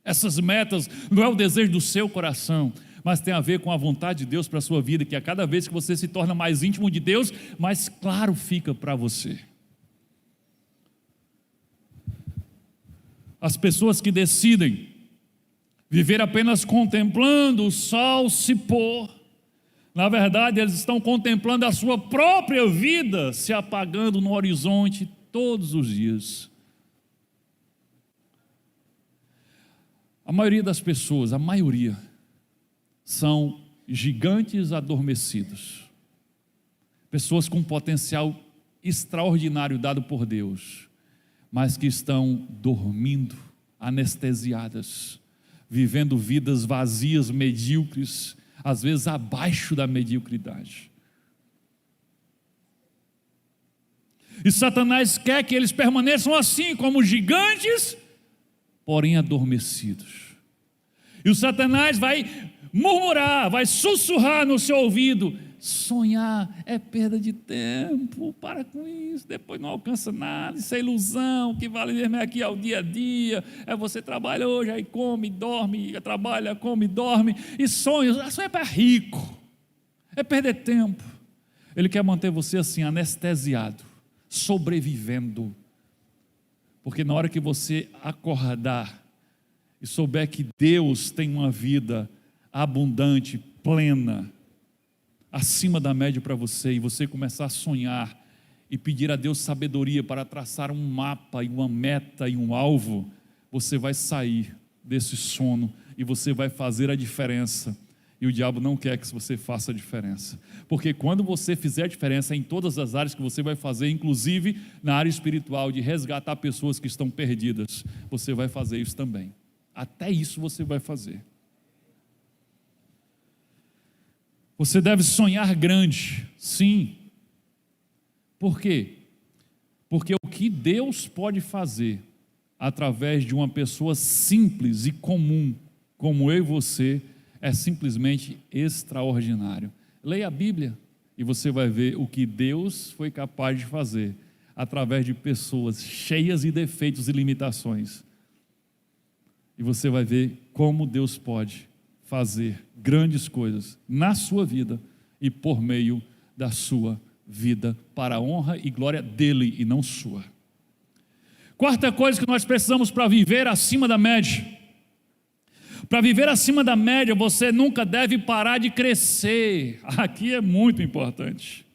Essas metas não é o desejo do seu coração, mas tem a ver com a vontade de Deus para a sua vida, que a cada vez que você se torna mais íntimo de Deus, mais claro fica para você. As pessoas que decidem viver apenas contemplando o sol se pôr, na verdade eles estão contemplando a sua própria vida se apagando no horizonte todos os dias. A maioria das pessoas, são gigantes adormecidos, pessoas com potencial extraordinário dado por Deus, mas que estão dormindo anestesiadas, vivendo vidas vazias, medíocres, às vezes abaixo da mediocridade. E Satanás quer que eles permaneçam assim, como gigantes, porém adormecidos. E o Satanás vai murmurar, vai sussurrar no seu ouvido: sonhar é perda de tempo, para com isso, depois não alcança nada, isso é ilusão, o que vale mesmo é aqui ao dia a dia, é você trabalha hoje, aí come, dorme, trabalha, come, dorme, e sonho é para rico, é perder tempo. Ele quer manter você assim, anestesiado, sobrevivendo, porque na hora que você acordar e souber que Deus tem uma vida abundante, plena, acima da média para você, e você começar a sonhar e pedir a Deus sabedoria para traçar um mapa e uma meta e um alvo, você vai sair desse sono e você vai fazer a diferença. E o diabo não quer que você faça a diferença, porque quando você fizer a diferença em todas as áreas que você vai fazer, inclusive na área espiritual, de resgatar pessoas que estão perdidas, você vai fazer isso também. Até isso você vai fazer. Você deve sonhar grande, sim. Por quê? Porque o que Deus pode fazer através de uma pessoa simples e comum, como eu e você, é simplesmente extraordinário. Leia a Bíblia e você vai ver o que Deus foi capaz de fazer através de pessoas cheias de defeitos e limitações. E você vai ver como Deus pode fazer grandes coisas na sua vida e por meio da sua vida, para a honra e glória dele e não sua. Quarta coisa que nós precisamos para viver acima da média. Para viver acima da média, você nunca deve parar de crescer. Aqui é muito importante.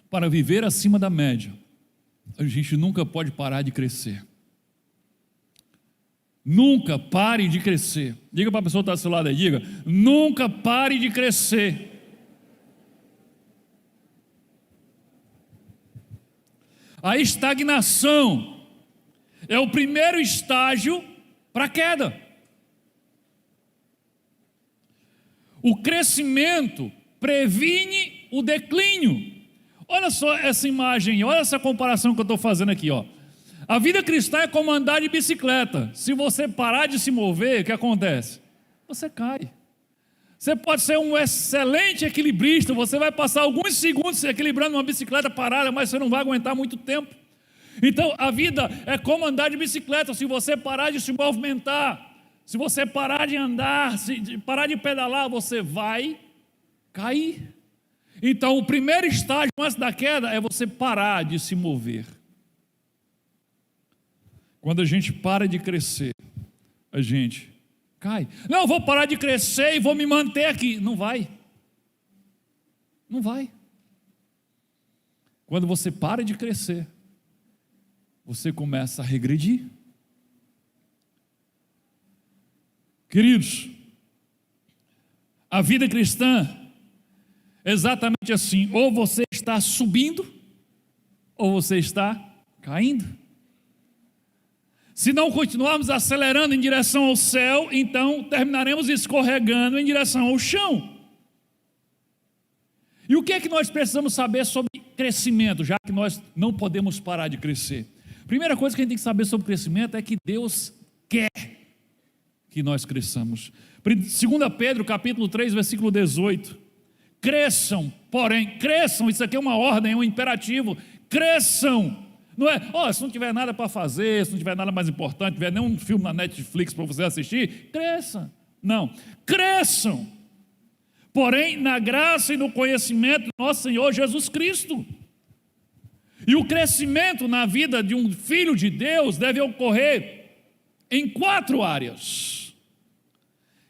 Para viver acima da média, a gente nunca pode parar de crescer. Nunca pare de crescer. Diga para a pessoa que está do seu lado aí, diga: nunca pare de crescer. A estagnação é o primeiro estágio para a queda. O crescimento previne o declínio. Olha só essa imagem, olha essa comparação que eu estou fazendo aqui, ó. A vida cristã é como andar de bicicleta. Se você parar de se mover, o que acontece? Você cai. Você pode ser um excelente equilibrista, você vai passar alguns segundos se equilibrando uma bicicleta parada, mas você não vai aguentar muito tempo. Então a vida é como andar de bicicleta. Se você parar de se movimentar, se você parar de andar, se parar de pedalar, você vai cair. Então o primeiro estágio antes da queda é você parar de se mover. Quando a gente para de crescer, a gente cai. Não, eu vou parar de crescer e vou me manter aqui. Não vai. Não vai. Quando você para de crescer, você começa a regredir. Queridos, a vida cristã é exatamente assim: ou você está subindo, ou você está caindo. Se não continuarmos acelerando em direção ao céu, então terminaremos escorregando em direção ao chão. E o que é que nós precisamos saber sobre crescimento, já que nós não podemos parar de crescer? Primeira coisa que a gente tem que saber sobre crescimento é que Deus quer que nós cresçamos. 2 Pedro capítulo 3, versículo 18. Cresçam, porém, cresçam, isso aqui é uma ordem, é um imperativo, cresçam. Não é, se não tiver nada para fazer, se não tiver nada mais importante, tiver nenhum filme na Netflix para você assistir, cresça. Não, cresçam, porém na graça e no conhecimento do nosso Senhor Jesus Cristo. E o crescimento na vida de um filho de Deus deve ocorrer em 4 áreas.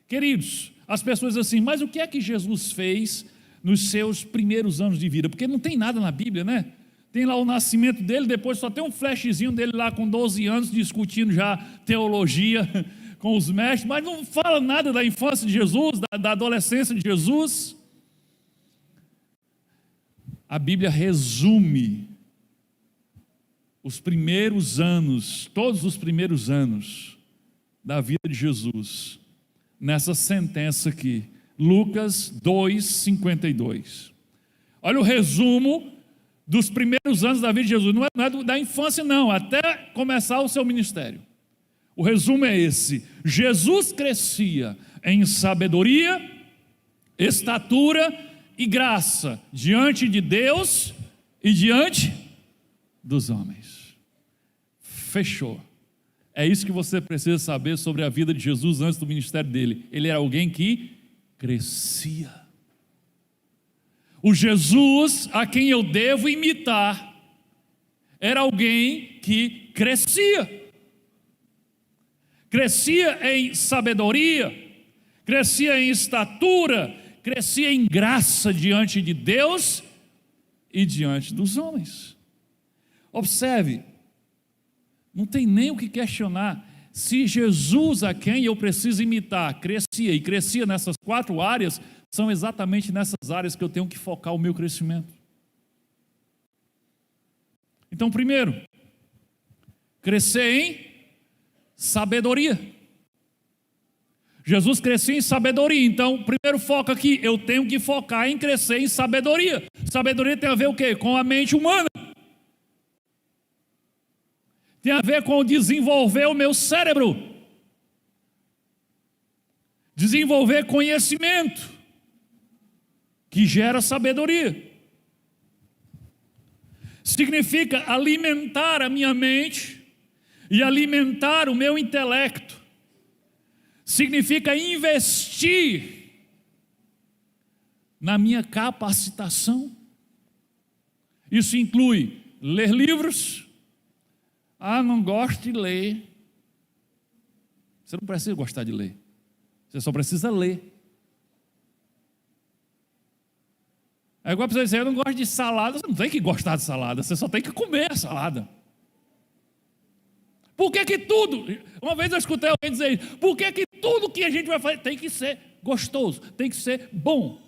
Queridos, as pessoas dizem assim: mas o que é que Jesus fez nos seus primeiros anos de vida? Porque não tem nada na Bíblia, né? Tem lá o nascimento dele, depois só tem um flashzinho dele lá com 12 anos discutindo já teologia com os mestres, mas não fala nada da infância de Jesus, da adolescência de Jesus. a Bíblia resume os primeiros anos, todos os primeiros anos da vida de Jesus, nessa sentença aqui, Lucas 2:52. Olha o resumo dos primeiros anos da vida de Jesus, não é da infância não, até começar o seu ministério. O resumo é esse: Jesus crescia em sabedoria, estatura e graça diante de Deus e diante dos homens. Fechou. É isso que você precisa saber sobre a vida de Jesus antes do ministério dele. Ele era alguém que crescia. O Jesus a quem eu devo imitar era alguém que crescia. Crescia em sabedoria, crescia em estatura, crescia em graça diante de Deus e diante dos homens. Observe, não tem nem o que questionar. Se Jesus a quem eu preciso imitar crescia, e crescia nessas 4 áreas, são exatamente nessas áreas que eu tenho que focar o meu crescimento. Então, primeiro, crescer em sabedoria. Jesus crescia em sabedoria. Então, primeiro foco aqui, eu tenho que focar em crescer em sabedoria. Sabedoria tem a ver o quê? Com a mente humana. Tem a ver com desenvolver o meu cérebro, desenvolver conhecimento, que gera sabedoria. Significa alimentar a minha mente e alimentar o meu intelecto. Significa investir na minha capacitação. Isso inclui ler livros. Não gosto de ler. Você não precisa gostar de ler. Você só precisa ler. É igual a pessoa dizer, eu não gosto de salada. Você não tem que gostar de salada, você só tem que comer a salada. Por que tudo? Uma vez eu escutei alguém dizer isso. Por que tudo que a gente vai fazer tem que ser gostoso, tem que ser bom?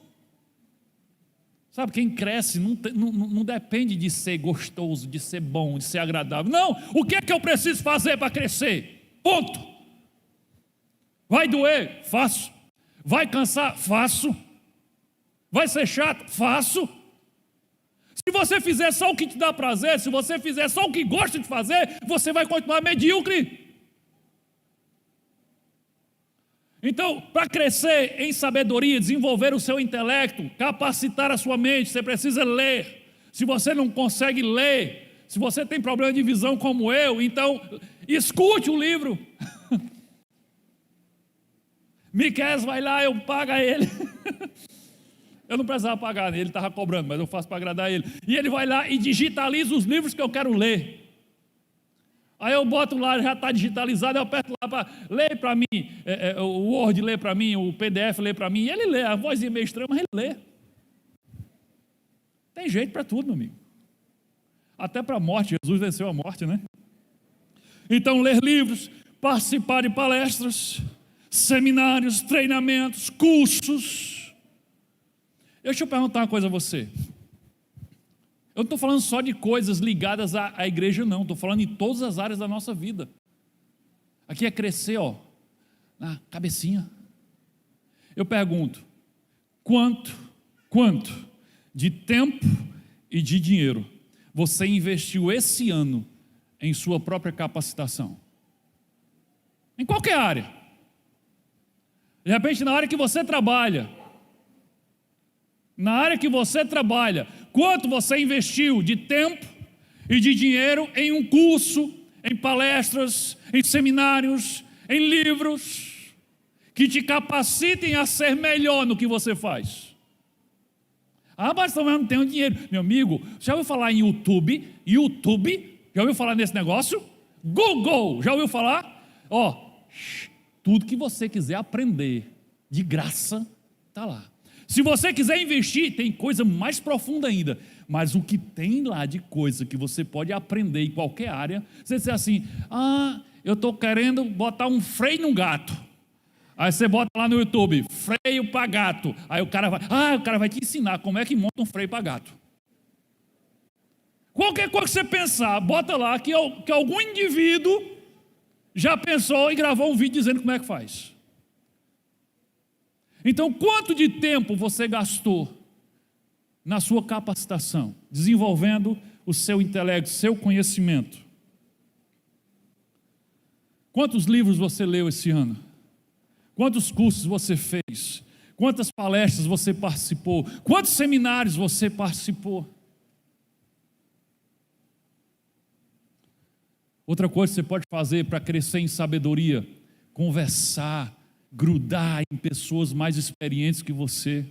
Sabe, quem cresce não depende de ser gostoso, de ser bom, de ser agradável. Não, o que é que eu preciso fazer para crescer? Ponto. Vai doer? Faço. Vai cansar? Faço. Vai ser chato? Faço. Se você fizer só o que te dá prazer, se você fizer só o que gosta de fazer, você vai continuar medíocre. Então, para crescer em sabedoria, desenvolver o seu intelecto, capacitar a sua mente, você precisa ler. Se você não consegue ler, se você tem problema de visão como eu, então escute o livro. Miqueias vai lá, eu pago a ele. Eu não precisava pagar, ele estava cobrando, mas eu faço para agradar ele. E ele vai lá e digitaliza os livros que eu quero ler. Aí eu boto lá, já está digitalizado, eu aperto lá para ler para mim, o Word lê para mim, o PDF lê para mim, e ele lê, a vozinha meio estranha, mas ele lê. Tem jeito para tudo, meu amigo. Até para a morte, Jesus venceu a morte, né? Então, ler livros, participar de palestras, seminários, treinamentos, cursos. Deixa eu perguntar uma coisa a você. Eu não estou falando só de coisas ligadas à igreja, não. Estou falando em todas as áreas da nossa vida. Aqui é crescer, na cabecinha. Eu pergunto, quanto de tempo e de dinheiro você investiu esse ano em sua própria capacitação? Em qualquer área. De repente, na área que você trabalha, quanto você investiu de tempo e de dinheiro em um curso, em palestras, em seminários, em livros, que te capacitem a ser melhor no que você faz? Mas também não tenho dinheiro. Meu amigo, já ouviu falar em YouTube? Já ouviu falar nesse negócio? Google, já ouviu falar? Tudo que você quiser aprender, de graça, está lá. Se você quiser investir, tem coisa mais profunda ainda. Mas o que tem lá de coisa que você pode aprender em qualquer área, você diz assim, eu estou querendo botar um freio no gato. Aí você bota lá no YouTube, freio para gato. Aí o cara vai te ensinar como é que monta um freio para gato. Qualquer coisa que você pensar, bota lá que algum indivíduo já pensou e gravou um vídeo dizendo como é que faz. Então, quanto de tempo você gastou na sua capacitação, desenvolvendo o seu intelecto, seu conhecimento? Quantos livros você leu esse ano? Quantos cursos você fez? Quantas palestras você participou? Quantos seminários você participou? Outra coisa que você pode fazer para crescer em sabedoria: conversar, grudar em pessoas mais experientes que você,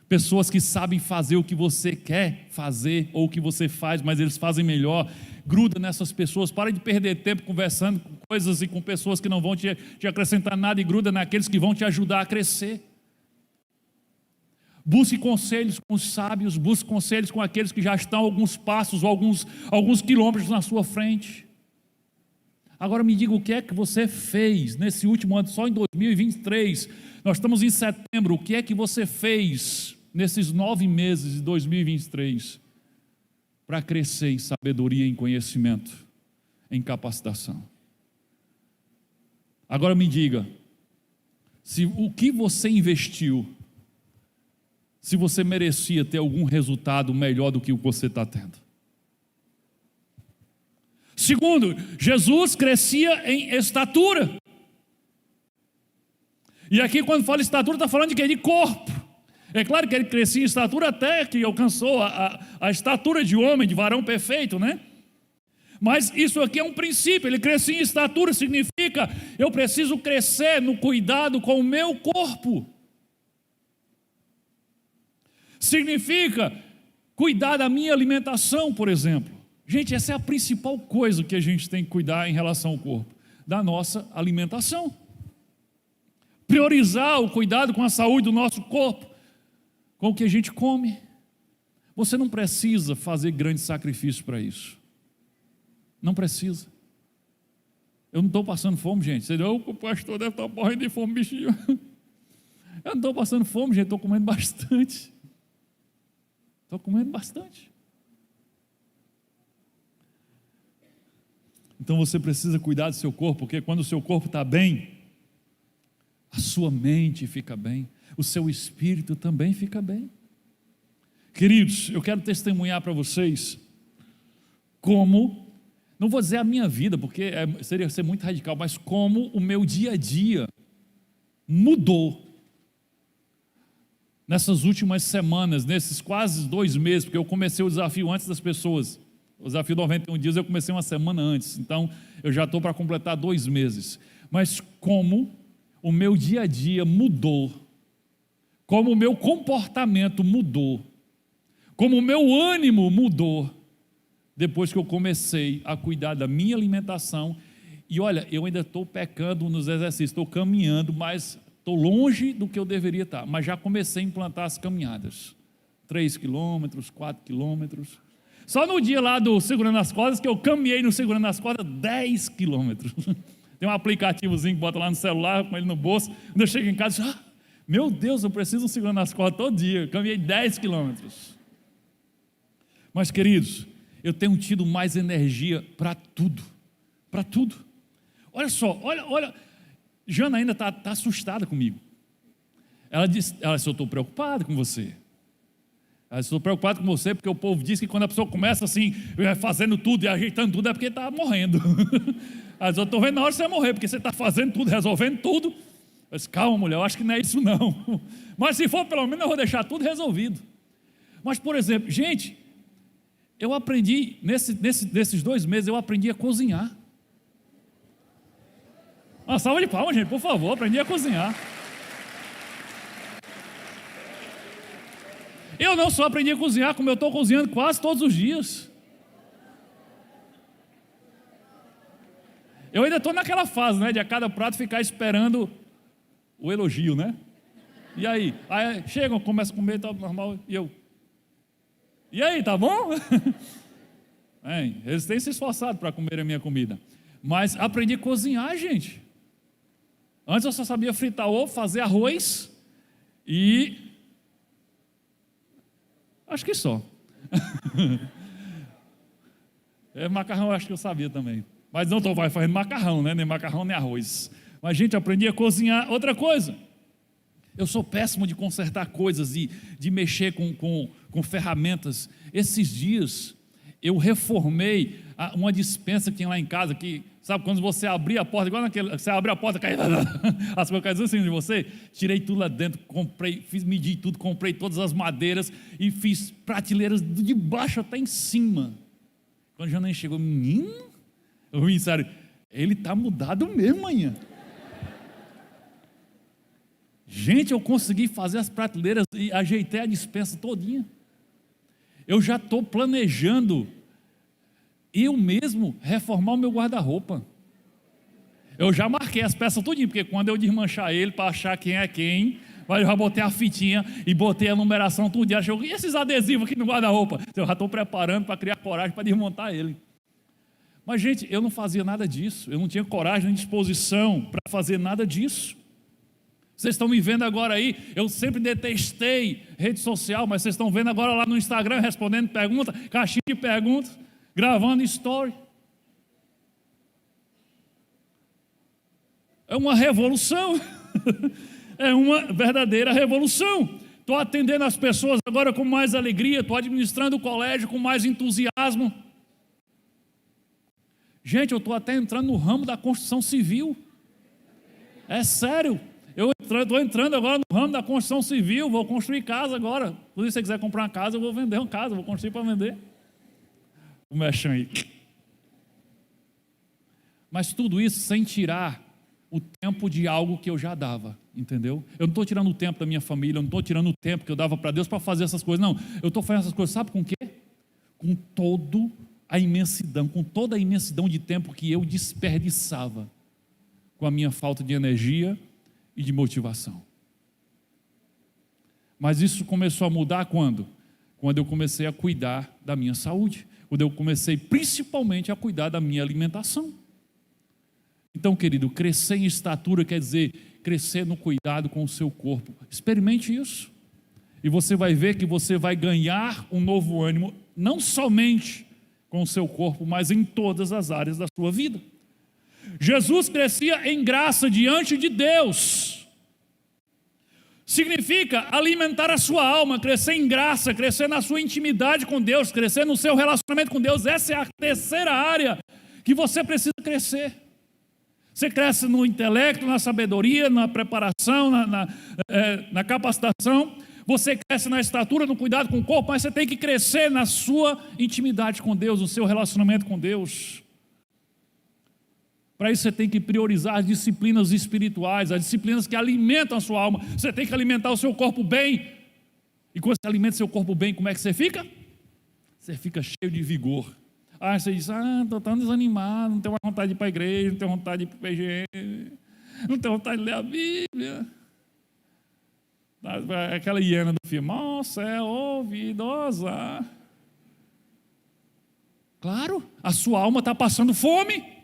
pessoas que sabem fazer o que você quer fazer ou o que você faz, mas eles fazem melhor. Gruda nessas pessoas, para de perder tempo conversando com coisas e com pessoas que não vão te acrescentar nada, e gruda naqueles que vão te ajudar a crescer. Busque conselhos com os sábios, busque conselhos com aqueles que já estão alguns passos ou alguns quilômetros na sua frente. Agora me diga o que é que você fez nesse último ano, só em 2023, nós estamos em setembro, o que é que você fez nesses 9 meses de 2023 para crescer em sabedoria, em conhecimento, em capacitação? Agora me diga, se o que você investiu, se você merecia ter algum resultado melhor do que o que você está tendo. Segundo, Jesus crescia em estatura. E aqui quando fala estatura, está falando de quê? De corpo. É claro que ele crescia em estatura até que alcançou a estatura de homem, de varão perfeito, né? Mas isso aqui é um princípio. Ele crescia em estatura, significa eu preciso crescer no cuidado com o meu corpo. Significa cuidar da minha alimentação, por exemplo. Gente, essa é a principal coisa que a gente tem que cuidar em relação ao corpo, da nossa alimentação. Priorizar o cuidado com a saúde do nosso corpo, com o que a gente come. Você não precisa fazer grandes sacrifícios para isso. Não precisa. Eu não estou passando fome, gente. O pastor deve estar morrendo de fome, bichinho. Eu não estou passando fome, gente. Estou comendo bastante. Estou comendo bastante. Então você precisa cuidar do seu corpo, porque quando o seu corpo está bem, a sua mente fica bem, o seu espírito também fica bem. Queridos, eu quero testemunhar para vocês como, não vou dizer a minha vida, porque seria ser muito radical, mas como o meu dia a dia mudou nessas últimas semanas, nesses quase 2 meses, porque eu comecei o desafio antes das pessoas. O desafio 91 dias eu comecei uma semana antes, então eu já estou para completar 2 meses. Mas como o meu dia a dia mudou, como o meu comportamento mudou, como o meu ânimo mudou, depois que eu comecei a cuidar da minha alimentação. E olha, eu ainda estou pecando nos exercícios, estou caminhando, mas estou longe do que eu deveria estar. Mas já comecei a implantar as caminhadas, 3 quilômetros, 4 quilômetros. Só no dia lá do Segurando as Cordas, que eu caminhei no Segurando as Cordas 10 quilômetros. Tem um aplicativozinho que bota lá no celular, com ele no bolso. Quando eu chego em casa, meu Deus, eu preciso Segurando as Cordas todo dia. Eu caminhei 10 quilômetros. Mas, queridos, eu tenho tido mais energia para tudo. Para tudo. Olha só, olha. Jana ainda está assustada comigo. Ela disse, eu estou preocupado com você. Eu estou preocupado com você porque o povo diz que quando a pessoa começa assim, fazendo tudo e ajeitando tudo, é porque está morrendo. Mas eu estou vendo na hora que você vai morrer, porque você está fazendo tudo, resolvendo tudo. Eu disse, calma, mulher, eu acho que não é isso não. Mas se for, pelo menos eu vou deixar tudo resolvido. Mas, por exemplo, gente, eu aprendi, nesses 2 meses, eu aprendi a cozinhar. Uma salva de palmas, gente, por favor, aprendi a cozinhar. Eu não só aprendi a cozinhar, como eu estou cozinhando quase todos os dias. Eu ainda estou naquela fase, né, de a cada prato ficar esperando o elogio, né? E aí chegam, começam a comer, tá normal, e eu... E aí, tá bom? Eles têm se esforçado para comer a minha comida. Mas aprendi a cozinhar, gente. Antes eu só sabia fritar ovo, fazer arroz e... acho que só. Macarrão eu acho que eu sabia também. Mas não estou fazendo macarrão, né? Nem macarrão, nem arroz. Mas, gente, eu aprendi a cozinhar. Outra coisa, eu sou péssimo de consertar coisas e de mexer com ferramentas. Esses dias, eu reformei uma despensa que tinha lá em casa, que, sabe, quando você abria a porta, igual naquele, você abre a porta, cai, as coisas caem assim de você, tirei tudo lá dentro, comprei, medi tudo, comprei todas as madeiras e fiz prateleiras de baixo até em cima. Quando o Janaína chegou, menino, eu vim, sério, ele está mudado mesmo, manhã. Gente, eu consegui fazer as prateleiras e ajeitei a despensa todinha. Eu já estou planejando eu mesmo reformar o meu guarda-roupa. Eu já marquei as peças tudinho, porque quando eu desmanchar ele para achar quem é quem, eu já botei a fitinha e botei a numeração tudinho. E esses adesivos aqui no guarda-roupa? Eu já estou preparando para criar coragem para desmontar ele. Mas, gente, eu não fazia nada disso. Eu não tinha coragem nem disposição para fazer nada disso. Vocês estão me vendo agora aí, eu sempre detestei rede social, mas vocês estão vendo agora lá no Instagram, respondendo perguntas, caixinha de perguntas, gravando story. É uma revolução, é uma verdadeira revolução. Estou atendendo as pessoas agora com mais alegria, estou administrando o colégio com mais entusiasmo. Gente, eu estou até entrando no ramo da construção civil, é sério. Eu estou entrando agora no ramo da construção civil, vou construir casa agora. Se você quiser comprar uma casa, eu vou vender uma casa, vou construir para vender. O mexão aí. Mas tudo isso sem tirar o tempo de algo que eu já dava, entendeu? Eu não estou tirando o tempo da minha família, eu não estou tirando o tempo que eu dava para Deus para fazer essas coisas, não. Eu estou fazendo essas coisas, sabe com o quê? Com toda a imensidão de tempo que eu desperdiçava com a minha falta de energia e de motivação. Mas isso começou a mudar quando? Quando eu comecei a cuidar da minha saúde, quando eu comecei principalmente a cuidar da minha alimentação. Então, querido, crescer em estatura quer dizer crescer no cuidado com o seu corpo. Experimente isso e você vai ver que você vai ganhar um novo ânimo, não somente com o seu corpo, mas em todas as áreas da sua vida. Jesus crescia em graça diante de Deus. Significa alimentar a sua alma, crescer em graça, crescer na sua intimidade com Deus, crescer no seu relacionamento com Deus. Essa é a terceira área que você precisa crescer. Você cresce no intelecto, na sabedoria, na preparação, na capacitação. Você cresce na estatura, no cuidado com o corpo, mas você tem que crescer na sua intimidade com Deus, no seu relacionamento com Deus. Para isso você tem que priorizar as disciplinas espirituais, as disciplinas que alimentam a sua alma. Você tem que alimentar o seu corpo bem. E quando você alimenta o seu corpo bem, como é que você fica? Você fica cheio de vigor. Você diz, estou tão desanimado, não tenho mais vontade de ir para a igreja, não tenho vontade de ir para o PGM, não tenho vontade de ler a Bíblia. Aquela hiena do filme, nossa, é ouvidosa. Claro, a sua alma está passando fome.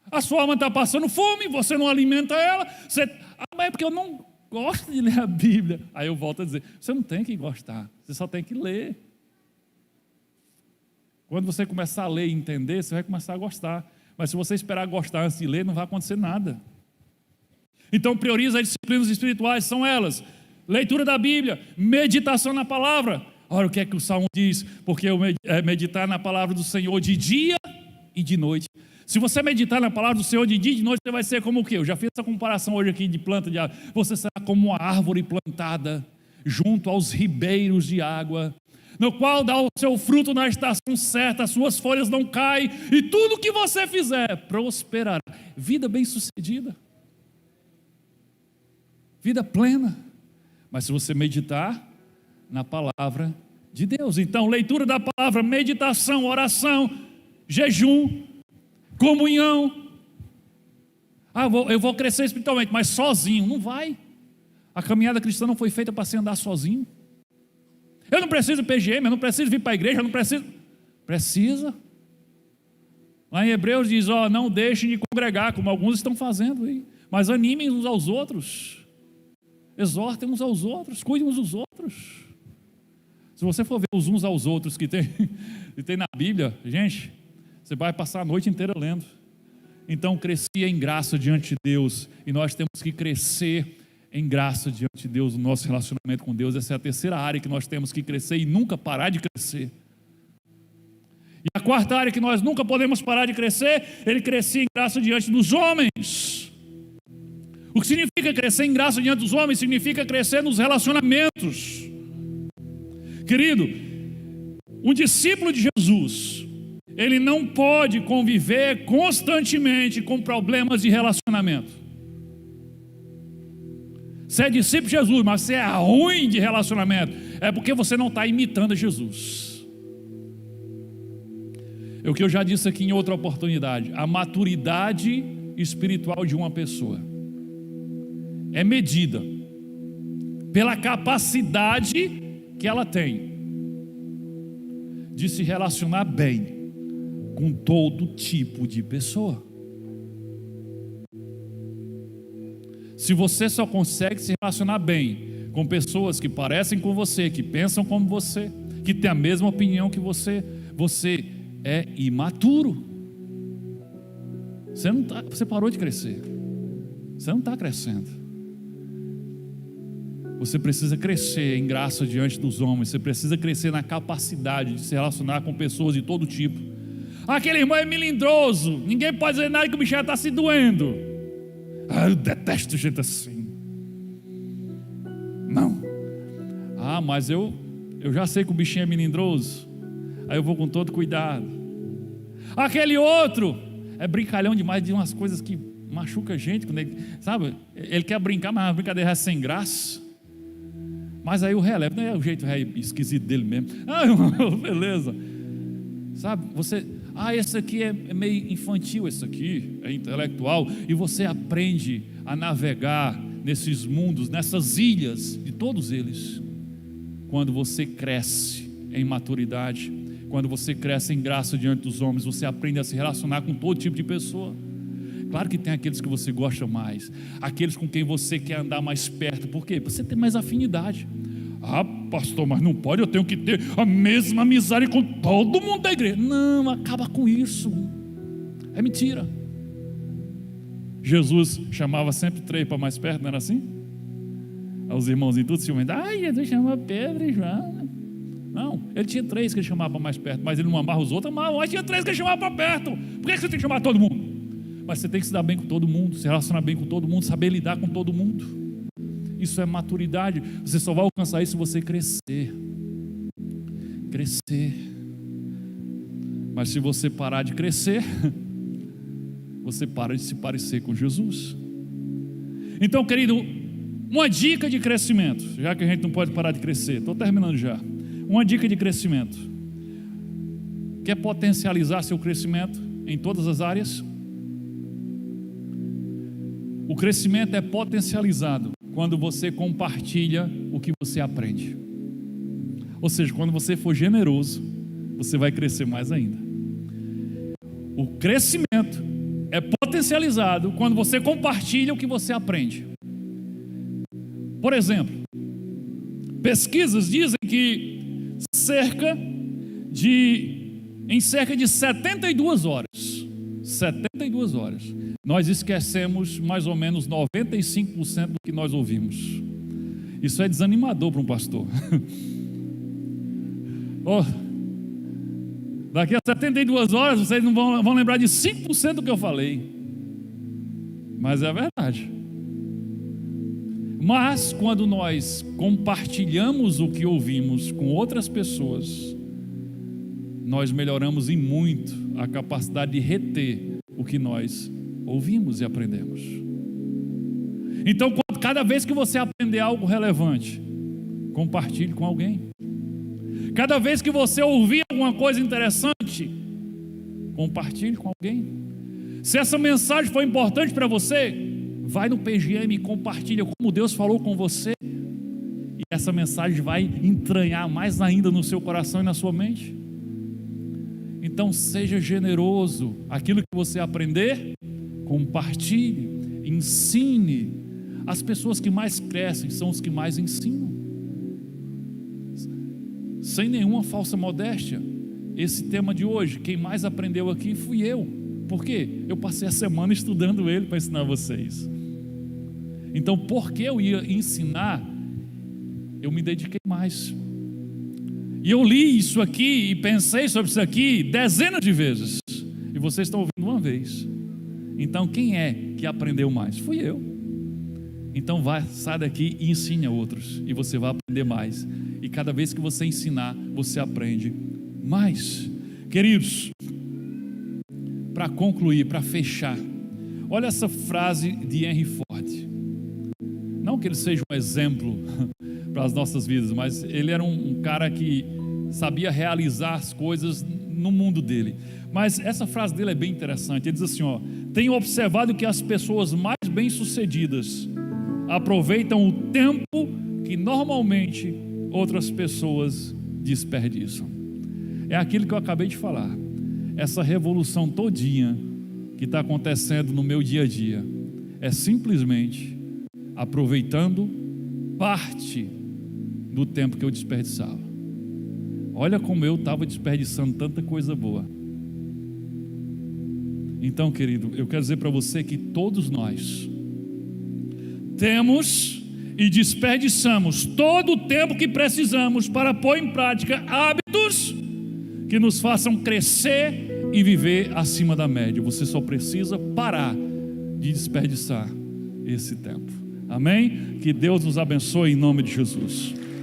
A sua alma está passando fome, você não alimenta ela. Mas é porque eu não gosto de ler a Bíblia. Aí eu volto a dizer, você não tem que gostar, você só tem que ler. Quando você começar a ler e entender, você vai começar a gostar. Mas se você esperar gostar antes de ler, não vai acontecer nada. Então prioriza as disciplinas espirituais, são elas: leitura da Bíblia, meditação na palavra. Olha o que é que o Salmo diz, porque eu meditar na palavra do Senhor de dia e de noite. Se você meditar na palavra do Senhor de dia e de noite, você vai ser como o quê? Eu já fiz essa comparação hoje aqui de planta de água. Você será como uma árvore plantada junto aos ribeiros de água, no qual dá o seu fruto na estação certa, as suas folhas não caem, e tudo que você fizer prosperará. Vida bem-sucedida, vida plena. Mas se você meditar na palavra de Deus, então leitura da palavra, meditação, oração, jejum, comunhão. Eu vou crescer espiritualmente, mas sozinho, não vai. A caminhada cristã não foi feita para se andar sozinho. Eu não preciso PGM, eu não preciso vir para a igreja, eu não preciso. Precisa. Lá em Hebreus diz, não deixem de congregar, como alguns estão fazendo aí, mas animem uns aos outros, exortem uns aos outros, cuidem uns dos outros. Se você for ver os uns aos outros que tem, que tem na Bíblia, gente, você vai passar a noite inteira lendo. Então, crescia em graça diante de Deus, e nós temos que crescer em graça diante de Deus, no nosso relacionamento com Deus. Essa é a terceira área que nós temos que crescer e nunca parar de crescer. E a quarta área que nós nunca podemos parar de crescer, ele crescia em graça diante dos homens. O que significa crescer em graça diante dos homens? Significa crescer nos relacionamentos. Querido, um discípulo de Jesus, ele não pode conviver constantemente com problemas de relacionamento. Você é discípulo de Jesus, mas você é ruim de relacionamento, é porque você não está imitando Jesus. É o que eu já disse aqui em outra oportunidade: a maturidade espiritual de uma pessoa é medida pela capacidade que ela tem de se relacionar bem com todo tipo de pessoa. Se você só consegue se relacionar bem com pessoas que parecem com você, que pensam como você, que têm a mesma opinião que você, você é imaturo. Você parou de crescer. Você não está crescendo. Você precisa crescer em graça diante dos homens. Você precisa crescer na capacidade de se relacionar com pessoas de todo tipo. Aquele irmão é melindroso, ninguém pode dizer nada que o bicho já está se doendo. Eu detesto gente assim. Não. Mas eu já sei que o bichinho é melindroso, aí eu vou com todo cuidado. Aquele outro é brincalhão demais, de umas coisas que machuca a gente, quando ele, sabe? Ele quer brincar, mas a brincadeira é sem graça. Mas aí o releva, não é o jeito esquisito dele mesmo. Beleza. Sabe, esse aqui é meio infantil, esse aqui é intelectual. E você aprende a navegar nesses mundos, nessas ilhas, de todos eles, quando você cresce em maturidade, quando você cresce em graça diante dos homens. Você aprende a se relacionar com todo tipo de pessoa. Claro que tem aqueles que você gosta mais, aqueles com quem você quer andar mais perto. Por quê? Você tem mais afinidade. Pastor, mas não pode, eu tenho que ter a mesma amizade com todo mundo da igreja. Não, acaba com isso. É mentira. Jesus chamava sempre 3 para mais perto, não era assim? Os irmãozinhos todos ciumentos. Jesus chama Pedro e João. Não, ele tinha 3 que ele chamava para mais perto, mas ele não amava os outros, mas tinha 3 que ele chamava para perto. Por que você tem que chamar todo mundo? Mas você tem que se dar bem com todo mundo, se relacionar bem com todo mundo, saber lidar com todo mundo. Isso é maturidade. Você só vai alcançar isso se você crescer. Crescer. Mas se você parar de crescer, você para de se parecer com Jesus. Então, querido, uma dica de crescimento, já que a gente não pode parar de crescer, estou terminando já. Uma dica de crescimento: quer potencializar seu crescimento em todas as áreas? O crescimento é potencializado quando você compartilha o que você aprende. Ou seja, quando você for generoso, você vai crescer mais ainda. O crescimento é potencializado quando você compartilha o que você aprende. Por exemplo, pesquisas dizem que em cerca de 72 horas, nós esquecemos mais ou menos 95% do que nós ouvimos. Isso é desanimador para um pastor. Daqui a 72 horas vocês não vão lembrar de 5% do que eu falei. Mas é verdade. Mas quando nós compartilhamos o que ouvimos com outras pessoas, nós melhoramos em muito a capacidade de reter o que nós ouvimos e aprendemos. Então, cada vez que você aprender algo relevante, compartilhe com alguém. Cada vez que você ouvir alguma coisa interessante, compartilhe com alguém. Se essa mensagem foi importante para você, vai no PGM e compartilha como Deus falou com você, e essa mensagem vai entranhar mais ainda no seu coração e na sua mente. Então seja generoso. Aquilo que você aprender, compartilhe, ensine. As pessoas que mais crescem são os que mais ensinam. sem nenhuma falsa modéstia, esse tema de hoje, quem mais aprendeu aqui fui eu. Por quê? Eu passei a semana estudando ele para ensinar vocês. Então, porque eu ia ensinar, eu me dediquei mais. E eu li isso aqui e pensei sobre isso aqui dezenas de vezes. E vocês estão ouvindo uma vez. Então, quem é que aprendeu mais? Fui eu. Então, sai daqui e ensine a outros. E você vai aprender mais. E cada vez que você ensinar, você aprende mais. Queridos, para concluir, para fechar, olha essa frase de Henry Ford. Não que ele seja um exemplo para as nossas vidas, mas ele era um cara que sabia realizar as coisas no mundo dele. Mas essa frase dele é bem interessante. Ele diz assim, ó: tenho observado que as pessoas mais bem-sucedidas aproveitam o tempo que normalmente outras pessoas desperdiçam. É aquilo que eu acabei de falar. Essa revolução todinha que está acontecendo no meu dia a dia é simplesmente aproveitando parte do tempo que eu desperdiçava. Olha como eu estava desperdiçando tanta coisa boa. Então, querido, eu quero dizer para você que todos nós temos e desperdiçamos todo o tempo que precisamos para pôr em prática hábitos que nos façam crescer e viver acima da média. Você só precisa parar de desperdiçar esse tempo. Amém? Que Deus nos abençoe em nome de Jesus.